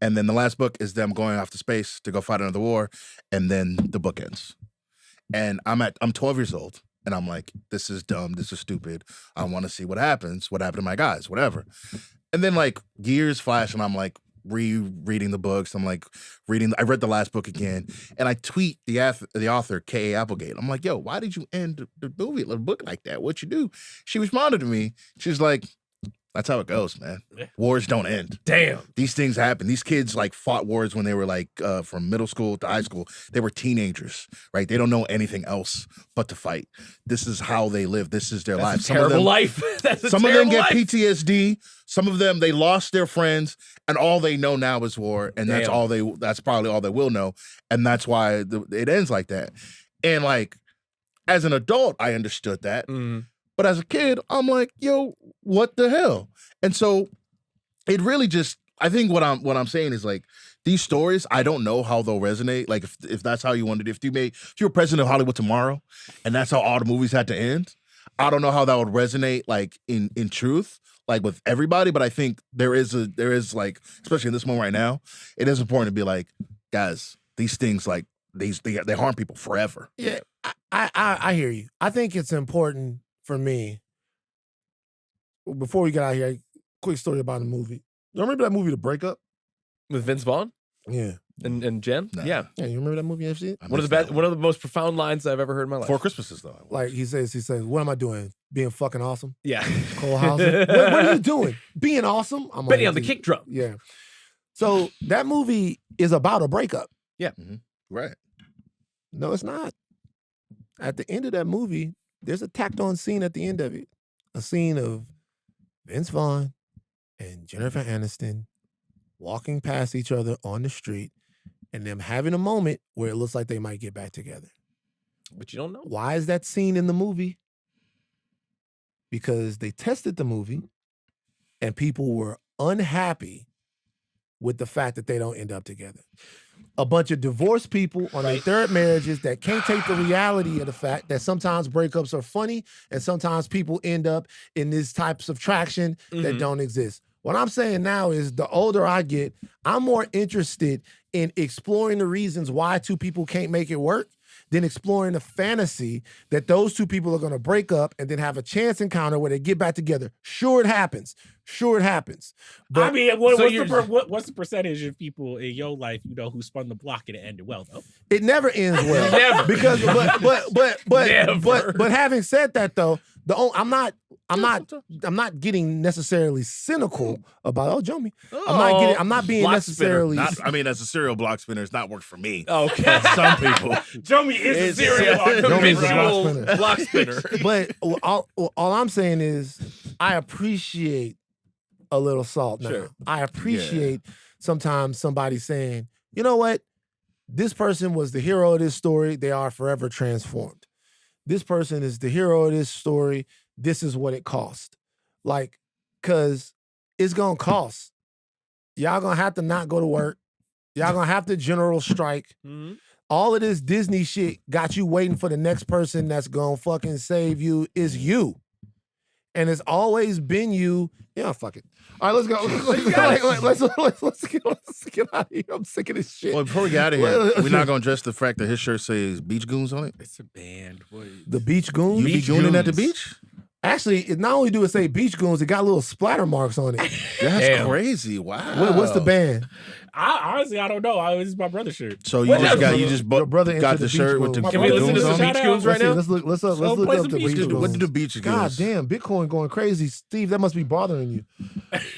D: And then the last book is them going off to space to go fight another war, and then the book ends. And I'm 12 years old, and I'm like, this is dumb, this is stupid. I want to see what happens, what happened to my guys, whatever. And then like years flash, and I'm like rereading the books. I'm like I read the last book again, and I tweet the author K.A. Applegate. I'm like, yo, why did you end the book like that? What'd you do? She responded to me. She's like, that's how it goes, man. Wars don't end.
B: Damn.
D: These things happen. These kids like fought wars when they were like from middle school to high school. They were teenagers, right? They don't know anything else but to fight. This is how they live. This is their life.
B: Terrible life. That's a
D: Some of them
B: terrible
D: get
B: life.
D: PTSD. Some of them they lost their friends, and all they know now is war, and that's
B: Damn.
D: that's probably all they will know, and that's why it ends like that. And like as an adult, I understood that.
B: Mhm.
D: But as a kid, I'm like, yo, what the hell? And so it really just, I think what I'm saying is like these stories, I don't know how they'll resonate. Like if that's how you wanted, if you were president of Hollywood tomorrow and that's how all the movies had to end, I don't know how that would resonate like in truth, like with everybody. But I think there is like, especially in this moment right now, it is important to be like, guys, these things like they harm people forever.
A: Yeah, I hear you. I think it's important for me. Before we get out of here, quick story about the movie. You remember that movie, The Breakup?
B: With Vince Vaughn
A: Yeah.
B: and Jen?
D: No.
B: Yeah.
A: Yeah, you remember that movie? You ever seen it?
D: I
B: One of
D: missed
B: the
D: that
B: best, one of the most profound lines I've ever heard in my life.
D: 4 Christmases though.
A: Like he says, what am I doing? Being fucking awesome?
B: Yeah.
A: Cole Hauser? what are you doing? Being awesome? I'm
B: Benny
A: like,
B: on the kick drum.
A: Yeah. So that movie is about a breakup.
D: Right.
A: No, it's not. At the end of that movie, there's a tacked on scene at the end of it. A scene of Vince Vaughn and Jennifer Aniston walking past each other on the street and them having a moment where it looks like they might get back together.
B: But you don't know.
A: Why is that scene in the movie? Because they tested the movie and people were unhappy with the fact that they don't end up together. A bunch of divorced people on their third marriages that can't take the reality of the fact that sometimes breakups are funny and sometimes people end up in these types of traction that don't exist. What I'm saying now is the older I get, I'm more interested in exploring the reasons why two people can't make it work than exploring the fantasy that those two people are going to break up and then have a chance encounter where they get back together. Sure, it happens. But
E: I mean, what's the percentage of people in your life, who spun the block and it ended well though?
A: it never ends well.
B: Never.
A: Because
B: Never.
A: but having said that though, I'm not getting necessarily cynical about Jomi. I'm not being
B: Block
A: necessarily
D: As a serial block spinner, it's not worked for me.
B: Okay.
D: But some people.
E: Jomi is a serial
A: Jomi's
B: block spinner.
A: But all I'm saying is I appreciate a little salt now.
B: Sure.
A: I appreciate sometimes somebody saying, you know what? This person was the hero of this story. They are forever transformed. This person is the hero of this story. This is what it cost. Like, because it's going to cost. Y'all going to have to not go to work. Y'all going to have to general strike. All of this Disney shit got you waiting for the next person that's going to fucking save you is you. And it's always been you. Yeah, fuck it. All right, let's go. Let's get out of here. I'm sick of this shit.
D: Well, before we get out of here, we're not going to address the fact that his shirt says Beach Goons on it.
E: It's a band.
A: The Beach Goons?
D: You be gooning at the beach?
A: Actually, it not only do it say Beach Goons, it got little splatter marks on it.
D: That's
B: Damn.
D: crazy. Wow.
A: What's the band?
E: Honestly, I don't know. This is my brother's shirt.
D: So you just got
A: Your brother
D: got
A: entered
D: the
A: the
D: shirt
A: Beach
D: with the
A: Goons.
B: Can we listen to
D: goons
B: some
D: on?
B: Beach Goons right now?
A: Let's look
E: play
A: up
E: some
A: the
E: Beach
A: Beach
E: Goons.
A: Goons.
D: What did the beach
A: God
D: goons?
A: damn, Bitcoin going crazy. Steve, that must be bothering you.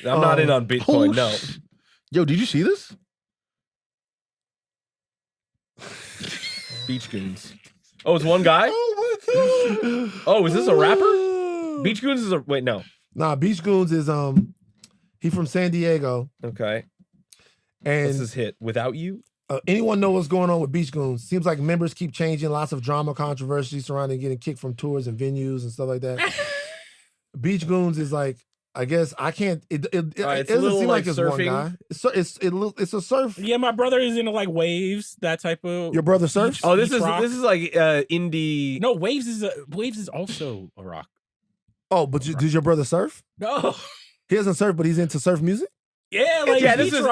B: I'm not in on Bitcoin, no.
D: Yo, did you see this?
B: Beach Goons. Oh, it's one guy?
A: Oh my God.
B: Oh, is this a rapper? Beach Goons is a... Wait, no.
A: Nah, Beach Goons is he from San Diego.
B: Okay.
A: And
B: What's his hit? Without You?
A: Anyone know what's going on with Beach Goons? Seems like members keep changing. Lots of drama, controversy surrounding getting kicked from tours and venues and stuff like that. Beach Goons is like, I guess I can't. It doesn't seem like it's one guy. It's a surf.
E: Yeah, my brother is into like waves, that type of.
A: Your brother surfs?
B: Oh, this is like indie.
E: No, waves is also a rock.
A: Oh, but does your brother surf?
E: No.
A: He doesn't surf, but he's into surf music.
E: Yeah, like
B: this is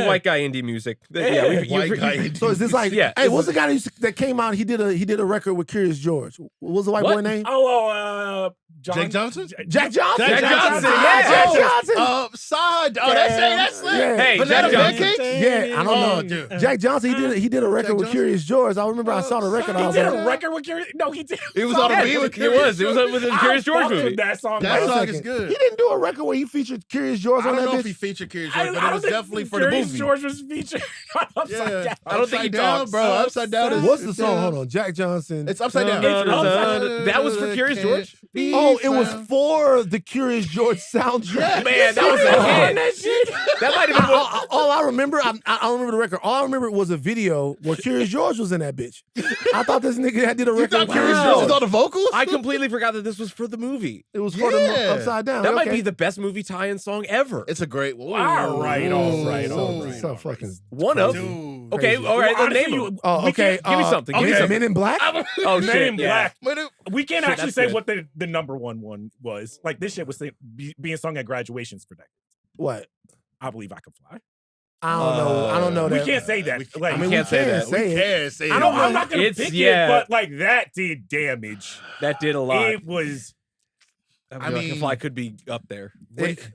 B: white guy indie music.
D: White guy.
A: So is this like?
B: Yeah,
A: Hey, what's the guy that came out? He did a record with Curious George. What was the white boy name?
D: Jack Johnson?
A: Jack Johnson.
B: Jack Johnson.
A: Yeah, Jack Johnson.
D: Upside. Oh, that's it.
A: Yeah.
B: Hey,
D: Banana
B: Jack Johnson.
D: pancakes?
A: Yeah, I don't know.
D: Dude.
A: Jack Johnson. He did a record with
D: Johnson?
A: Curious George. I remember I saw the record. I
E: He
A: was
E: did
A: like,
E: a record with Curious. No, he did.
D: It was on a beat with Curious.
B: It was with the Curious George movie.
E: That song.
D: That
A: wait a
D: song
A: second.
D: is good.
A: He didn't do a record where he featured Curious George
D: I
A: on
D: don't
A: that
D: know
A: bitch.
D: if he featured Curious
E: I
D: George, but
E: don't
D: it was
E: think
D: definitely for the
E: Curious
D: movie.
E: George was featured on Upside Down.
B: I don't think he
D: Upside Down,
B: talks.
D: bro. Upside Down is
A: What's the song? Hold on, Jack Johnson.
D: It's Upside Down.
B: That was for Curious George?
A: Oh, it was for the Curious George soundtrack.
B: Man, that was a hit. That might have been
A: All I remember, I don't remember the record. All I remember was a video where Curious George was in that bitch. I thought this nigga did a
D: You
A: record.
D: thought
A: with
D: Curious
A: Curious
D: George
A: George.
D: was on the vocals?
B: I completely forgot that this was for the movie.
A: It was for the
D: Yeah.
A: Upside Down.
B: That might
A: Okay.
B: be the best movie tie-in song ever.
D: It's a great one.
E: All right.
A: So fucking.
B: One of.
D: Dude.
B: Okay, all right,
E: Well,
B: then name
E: honestly,
B: them.
A: Oh, okay.
B: Give me something. Give me
A: Okay,
B: something.
A: Men in Black.
B: Oh,
E: Men
B: shit.
E: in
B: Yeah.
E: Black. We can't
B: Shit,
E: actually
B: that's
E: say
B: good.
E: what the number one was. Like this shit was being sung at graduations for decades.
A: What?
E: I Believe I Can Fly.
A: I don't know. I don't know
E: We
A: that.
E: can't say that. Like,
A: I mean,
B: can't
A: we
B: say
A: can
B: that.
A: say
D: We
A: it.
D: can't say
E: I don't.
D: it.
E: I'm not gonna
B: It's-
E: pick
B: yeah.
E: it, but like that did damage.
B: That did a lot.
E: It was.
B: I mean, Fly could be up there.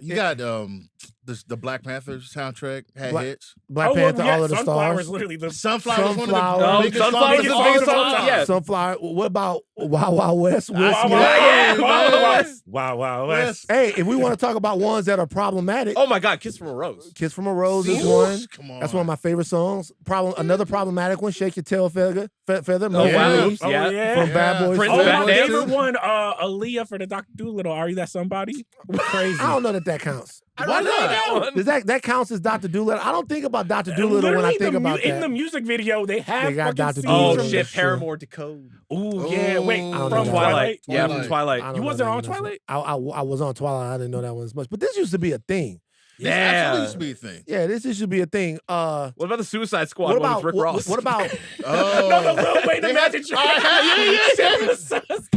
D: You got the Black Panther soundtrack had hits.
A: Black Panther, All of the
E: Sunflowers,
A: Stars.
E: literally the
D: Sunflower was one of
A: Sunflower.
D: the
A: Oh,
D: biggest
B: Sunflower
D: songs
B: is
D: of
B: the
D: all
B: biggest
D: time.
B: song, yeah.
A: Sunflower. What about Wild Wild West? Will
E: Wow,
A: Smith?
E: wow, West.
A: Hey, if we want to talk about ones that are problematic,
B: Oh my God, Kiss from a Rose.
A: Kiss from a Rose is
D: Ooh,
A: one.
D: Come on.
A: That's one of my favorite songs. Another problematic one, Shake Your Tail Feather.
B: Oh,
A: Mother
B: wow.
A: Leaves
E: Oh,
B: Yeah.
E: yeah.
A: From Bad Boys.
B: Prince
E: Oh,
B: Back
E: my
B: Dance.
E: favorite one, Aleya for the Dr. Doolittle. Are You That Somebody? Crazy.
A: I don't know that counts.
D: Why not?
A: Does that counts as Dr. Doolittle? I don't think about Dr. Doolittle when I
E: Literally,
A: think about
E: in the
A: that.
E: music video, they have
A: got
E: fucking
A: Dr.
E: scenes
B: Oh
A: Doolittle.
E: from-
B: shit,
A: Sure.
B: Paramore Decode.
E: Ooh, yeah. Wait,
D: I
A: don't
E: from
A: know that.
E: Twilight.
B: Yeah,
D: Twilight.
B: from Twilight.
A: I don't
E: You
A: know
E: wasn't
A: that
E: on
A: one.
E: Twilight?
A: I was on Twilight. I didn't know that one as much. But this used to be a thing.
D: Yeah.
B: Yeah.
D: Absolutely used to be a thing.
A: Yeah, this used to be a thing.
B: What about the Suicide Squad
A: What
B: one
A: about
B: with Rick Ross?
A: what about
D: Oh.
E: No, the Lil Wayne the
D: They had-
E: Magic Trick.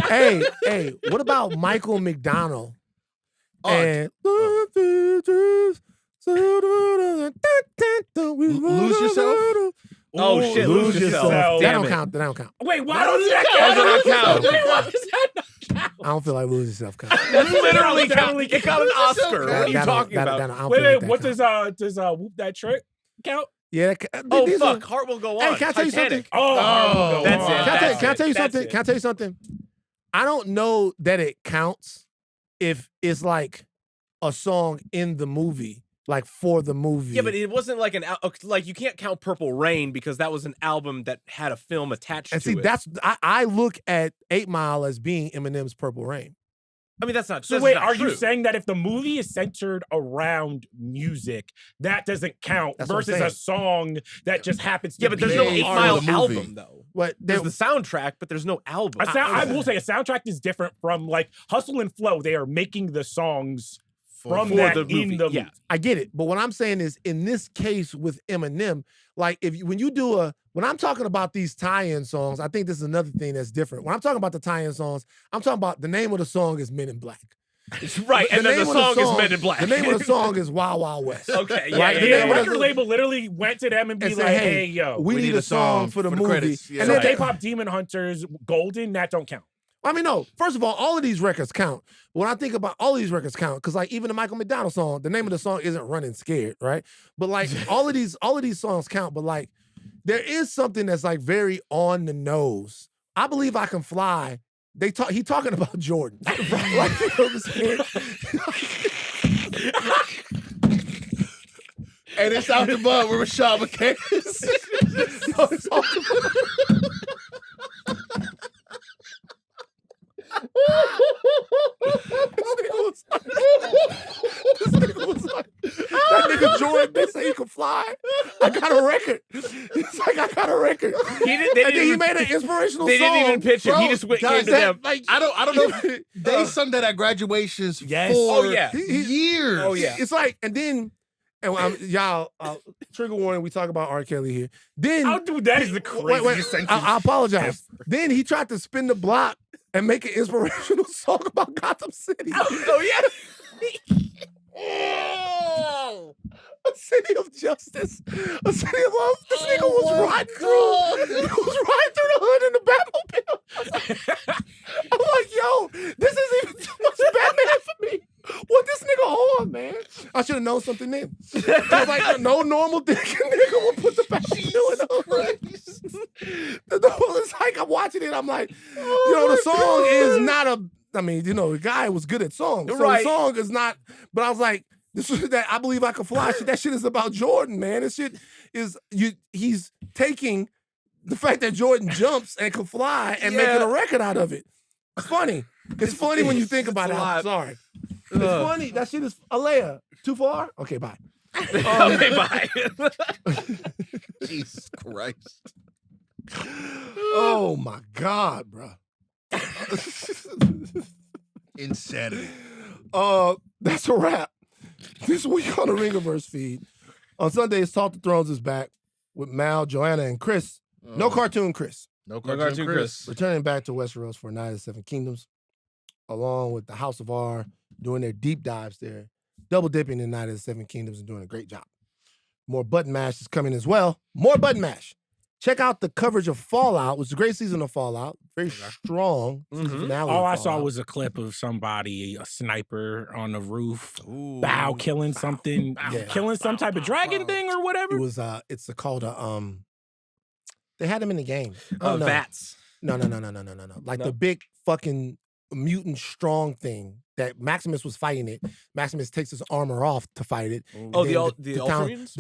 A: hey, what about Michael McDonald?
D: Oh,
A: And
D: Lose Yourself?
B: Oh, shit, Lose Yourself.
A: That
B: Damn
A: don't
B: it.
A: count. That don't count.
E: Wait, why does that
B: Why does it not count?
E: Wait, why does that not count?
A: I don't feel like lose yourself count.
B: That's literally
E: Definitely
B: it got an
D: Lose Yourself
B: Oscar.
D: count.
B: What are you
A: That don't-
B: talking
A: that-
B: about?
A: that don't- I don't
E: Wait,
A: feel like
E: wait,
A: that
E: what
A: count.
E: does Whoop That Trick count?
A: Yeah.
B: Oh
A: these
B: fuck,
A: are-
B: Heart Will Go On.
A: Hey, can I tell you something?
B: Titanic.
E: Oh,
B: That's it.
A: Can I tell
B: That's
A: you
B: it.
A: something?
B: That's
A: Can I tell you something? I don't know that it counts if it's like a song in the movie, like for the movie.
B: Yeah, but it wasn't like like you can't count Purple Rain because that was an album that had a film attached
A: and
B: to
A: see,
B: it.
A: that's I look at 8 Mile as being Eminem's Purple Rain.
B: I mean, that's not.
E: So
B: that's
E: wait,
B: not
E: are you
B: true.
E: saying that if the movie is centered around music, that doesn't count
A: That's what I'm
E: versus a song that just happens to
B: Yeah, but
E: be
B: there's no
D: made
B: 8
D: for
B: Mile
D: the movie.
B: album though.
A: What
B: There's the soundtrack, but there's no album.
E: I will say a soundtrack is different from like Hustle and Flow. They are making the songs from
B: For
E: that
B: the movie,
E: in the
B: yeah.
A: I get it, but what I'm saying is, in this case with Eminem, like when I'm talking about these tie-in songs, I think this is another thing that's different. When I'm talking about the tie-in songs, I'm talking about the name of the song is Men in Black.
B: Right, and then the
A: name of
B: song is Men in Black.
A: The name of the song is Wild Wild West.
B: Okay, yeah,
A: Right,
B: yeah,
A: the
E: Yeah,
A: name
E: the
A: of
E: record label literally went to them and be
A: And
E: like,
A: say,
E: "Hey, yo,
A: we need a song for the movie."
D: credits, yeah.
A: And
E: so
A: then
E: K-pop Demon Hunters, Golden, that don't count."
A: I mean, no. First of all of these records count. When I think about all these records count, because like even the Michael McDonald song, the name of the song isn't Running Scared, right? But like all of these songs count. But like there is something that's like very on the nose. I Believe I Can Fly. He talking about Jordan. Like, you know what I'm saying?
D: And it's out the butt where Rashad McKay is.
A: Yo, it's all This nigga was like, that nigga Jordan. They say you can fly. I got a record. He's like, I got a record. And then he made an inspirational
B: They
A: song.
B: didn't even pitch it.
D: Bro,
B: He just went
D: guys,
B: into them.
A: Like,
D: I don't know. If they sung that at graduations
E: Yes.
D: for
B: Oh, yeah.
D: years.
B: Oh, yeah.
A: It's like, and then, y'all, trigger warning, we talk about R. Kelly here. Then,
E: Oh, dude, that is the craziest
A: wait,
E: sentence.
A: I apologize. Then he tried to spin the block and make an inspirational song about Gotham City.
B: Oh, yeah.
A: A city of justice, a city of love. This nigga was riding through. He was riding through the hood in the Batmobile. I'm like, yo, this is even too much Batman for me. What this nigga on, man? I should have known something then. Cause like no normal thinking nigga would put the Batmobile in the hood. It's like I'm watching it. I'm like, the song is not a. I mean, the guy was good at songs. So
B: Right.
A: the song is not. But I was like. This is that I Believe I Can Fly shit. That shit is about Jordan, man. This shit is he's taking the fact that Jordan jumps and can fly and making a record out of it. It's funny. It's funny when you think about it. I'm sorry. It's funny. That shit is Aleya. Too far? Okay, bye.
B: Okay, bye.
D: Jesus Christ.
A: Oh my God, bro.
D: Insanity.
A: That's a wrap. This week on the Ringerverse feed. On Sundays, Talk to Thrones is back with Mal, Joanna, and Chris. No cartoon Chris.
D: No
B: Cartoon
D: cartoon
B: Chris.
A: Returning back to Westeros for Night of the Seven Kingdoms, along with the House of R, doing their deep dives there, double dipping in Night of the Seven Kingdoms and doing a great job. More Button Mash is coming as well. More Button Mash. Check out the coverage of Fallout. It was a great season of Fallout. Very strong.
B: Mhm.
A: finale
E: All
A: of
E: I saw
A: Fallout.
E: was a clip of somebody, a sniper on the roof,
D: Ooh.
E: bow killing something,
A: Yeah.
E: killing some type of dragon thing or whatever.
A: It was it's called a they had him in the game. Oh, no.
B: Vats.
A: No. Like the big fucking mutant strong thing that Maximus was fighting it. Maximus takes his armor off to fight it.
B: Oh,
A: And
B: the
A: town-
B: Ultramutants?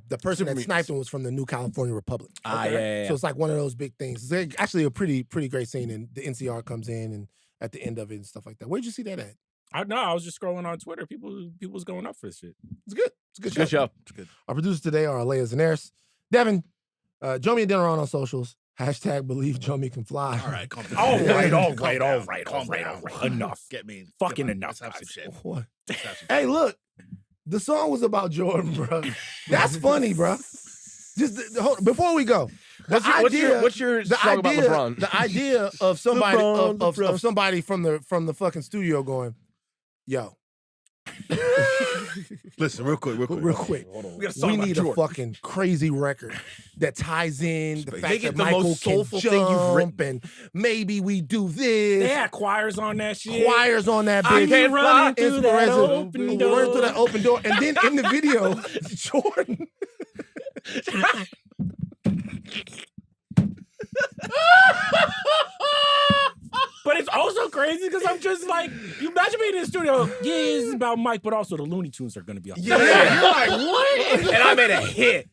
A: the person
B: Super
A: that
B: mutants.
A: sniped him was from the New California Republic.
B: Ah, yeah.
A: So it's like one of those big things. It's actually a pretty great scene, and the NCR comes in and at the end of it and stuff like that. Where'd you see that at?
E: I was just scrolling on Twitter. People was going up for this shit.
A: It's good. It's a good show.
B: Good show.
D: It's good.
A: Our producers today are Aleya Zenieris, Devon, Jomi and Adeniran on socials. # believe Jomi can fly.
D: All right, calm down.
E: All right,
D: Calm down. Calm
E: all
D: down.
E: right. Enough.
D: Get me.
E: Fucking
D: Come on,
E: enough,
D: Let's have some
E: guys.
D: shit.
A: What?
D: Let's have some
A: Hey, look, the song was about Jordan, bro. That's funny, bro. Just hold, before we go,
B: What's your song about LeBron?
A: The idea of somebody
B: LeBron.
A: of somebody from the fucking studio going, yo,
D: Listen, real quick.
A: real quick.
B: We got a song
A: We
B: about
A: need a
B: Jordan.
A: fucking crazy record that ties in the
D: Make
A: fact
B: it
A: that
B: the
A: Michael
B: most soulful
A: can
B: thing you've
A: jump
B: written.
A: and maybe we do
E: They
A: this.
E: had choirs on that shit.
A: Choirs on that
B: I
A: bitch.
B: can't fly
E: through that
A: Inspiration.
E: open door.
A: Run through that open door. And then in the video, Jordan.
E: But it's also crazy because I'm just like, you imagine being in the studio. Yeah, it's about Mike, but also the Looney Tunes are going to be up.
A: Yeah, you're like, what?
B: And I made a hit.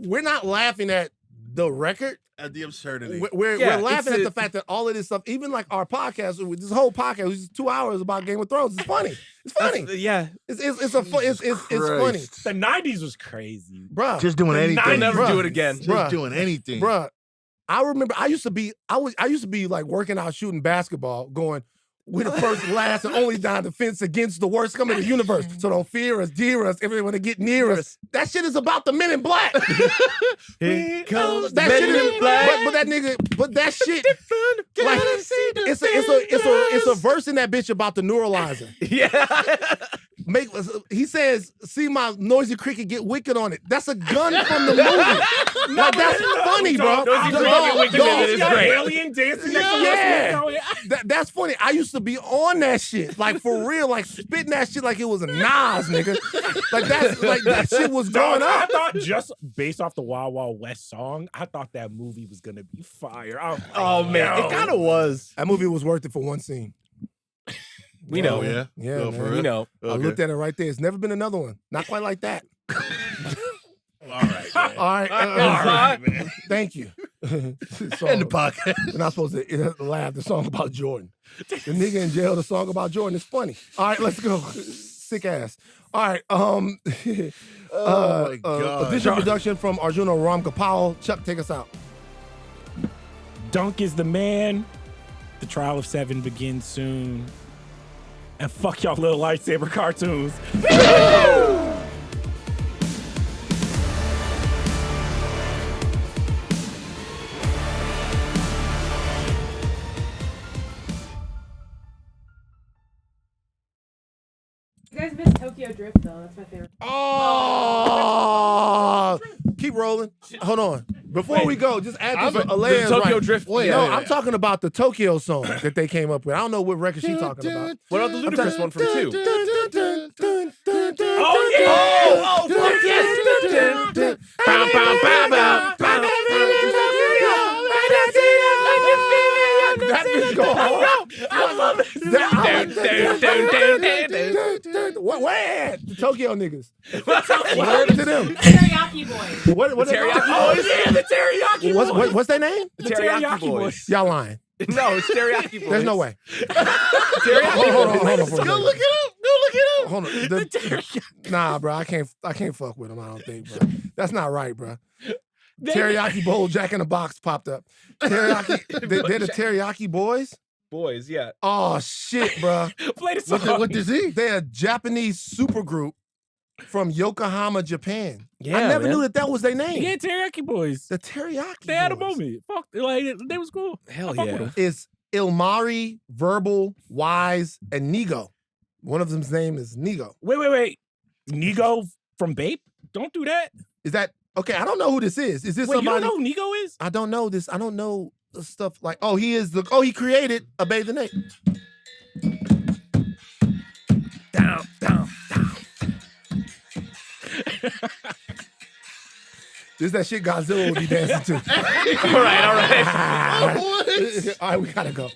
A: We're not laughing at the record.
D: At the absurdity.
A: We're
B: Yeah,
A: laughing
B: it's
A: at the fact that all of this stuff, even like our podcast, this whole podcast, which is 2 hours about Game of Thrones, it's funny. It's funny.
B: Yeah.
A: It's funny,
E: The 90s was crazy.
A: bruh.
D: Just doing anything.
B: I'll never
A: Bruh.
B: do it again.
D: Just
A: Bruh.
D: doing anything.
A: Bruh, I remember I used to be like working out shooting basketball, going, we're the first, last, and only down defense against the worst coming in the universe. So don't fear us, dear us, everyone to get near us. That shit is about the Men in Black.
B: Here comes
A: That shit is, but that shit, like, it's a verse in that bitch about the neuralizer.
B: Yeah.
A: He says, see my noisy cricket get wicked on it. That's a gun from the movie. Like, that's funny, bro.
B: Noisy cricket
A: Dog,
B: wicked
A: dog,
B: on it is great.
E: Alien dancing next to
A: Yeah.
E: us.
A: That's funny. I used to be on that shit, like for real, like spitting that shit like it was a Nas, nigga. Like that shit was going
E: I
A: up.
E: thought just based off the Wild Wild West song, I thought that movie was gonna be fire.
B: Oh man, it kind of was.
A: That movie was worth it for one scene.
B: We know.
D: Oh, yeah?
A: Yeah,
D: Oh,
A: man.
D: for real?
B: We know.
A: I looked at it right there. It's never been another one. Not quite like that.
D: All right. Man.
A: All right.
B: All right,
D: man.
A: Thank you. So,
D: End the podcast.
A: we're not supposed to laugh. The song about Jordan. The nigga in jail. The song about Jordan is funny. All right, let's go. sick ass. All right.
D: Oh my God.
A: Additional production from Arjuna Ramgopowell. Chuck, take us out.
E: Dunk is the man. The trial of 7 begins soon. And fuck y'all little lightsaber cartoons.
C: You guys missed Tokyo Drift though. That's my favorite.
A: Oh, keep rolling. Hold on. Before we go, just add this. Aleya is
B: Tokyo
A: right.
B: Drift.
D: Wait,
A: No,
D: yeah.
A: I'm talking about the Tokyo song that they came up with. I don't know what record she's talking about.
B: What about the ludicrous one from 2?
E: Oh, yeah!
B: Oh, fuck yes!
A: That bitch go hard.
B: I love it.
A: Where at? The Tokyo niggas. What happened to them?
C: Teriyaki Boys.
A: What they
B: Teriyaki
A: called?
B: Boys? Yeah, the Teriyaki Boys.
A: What's their name?
B: The Teriyaki Boys.
A: Y'all lying.
B: No, it's Teriyaki Boys.
A: There's no way.
B: Teriyaki
A: Hold on.
D: Go look it up. Go look it up.
A: Hold on. Nah, bro, I can't fuck with them. I don't think, bro. That's not right, bro. Teriyaki bowl, Jack in the Box popped up. Teriyaki, they're the Teriyaki Boys.
B: Boys, yeah.
A: Oh shit, bro.
E: Play the song.
D: What is he?
A: They're a Japanese supergroup from Yokohama, Japan.
B: Yeah,
A: I never
B: man.
A: knew that was their name.
E: Yeah, Teriyaki Boys.
A: The Teriyaki.
E: They had a
A: Boys.
E: moment. Fuck, like they was cool.
B: Hell
E: I fuck with
B: yeah.
E: them.
A: It's Ilmari, Verbal, Wise, and Nigo. One of them's name is Nigo.
E: Wait. Nigo from Bape? Don't do that.
A: Is that okay? I don't know who this is. Is this
E: Wait,
A: somebody?
E: you don't know who Nigo is?
A: I don't know this. I don't know the stuff like. Oh, he is the. Oh, he created a Bathe the Ape.
E: Down.
A: This is that shit Godzilla would be dancing to.
B: All right.
A: All right, we gotta go.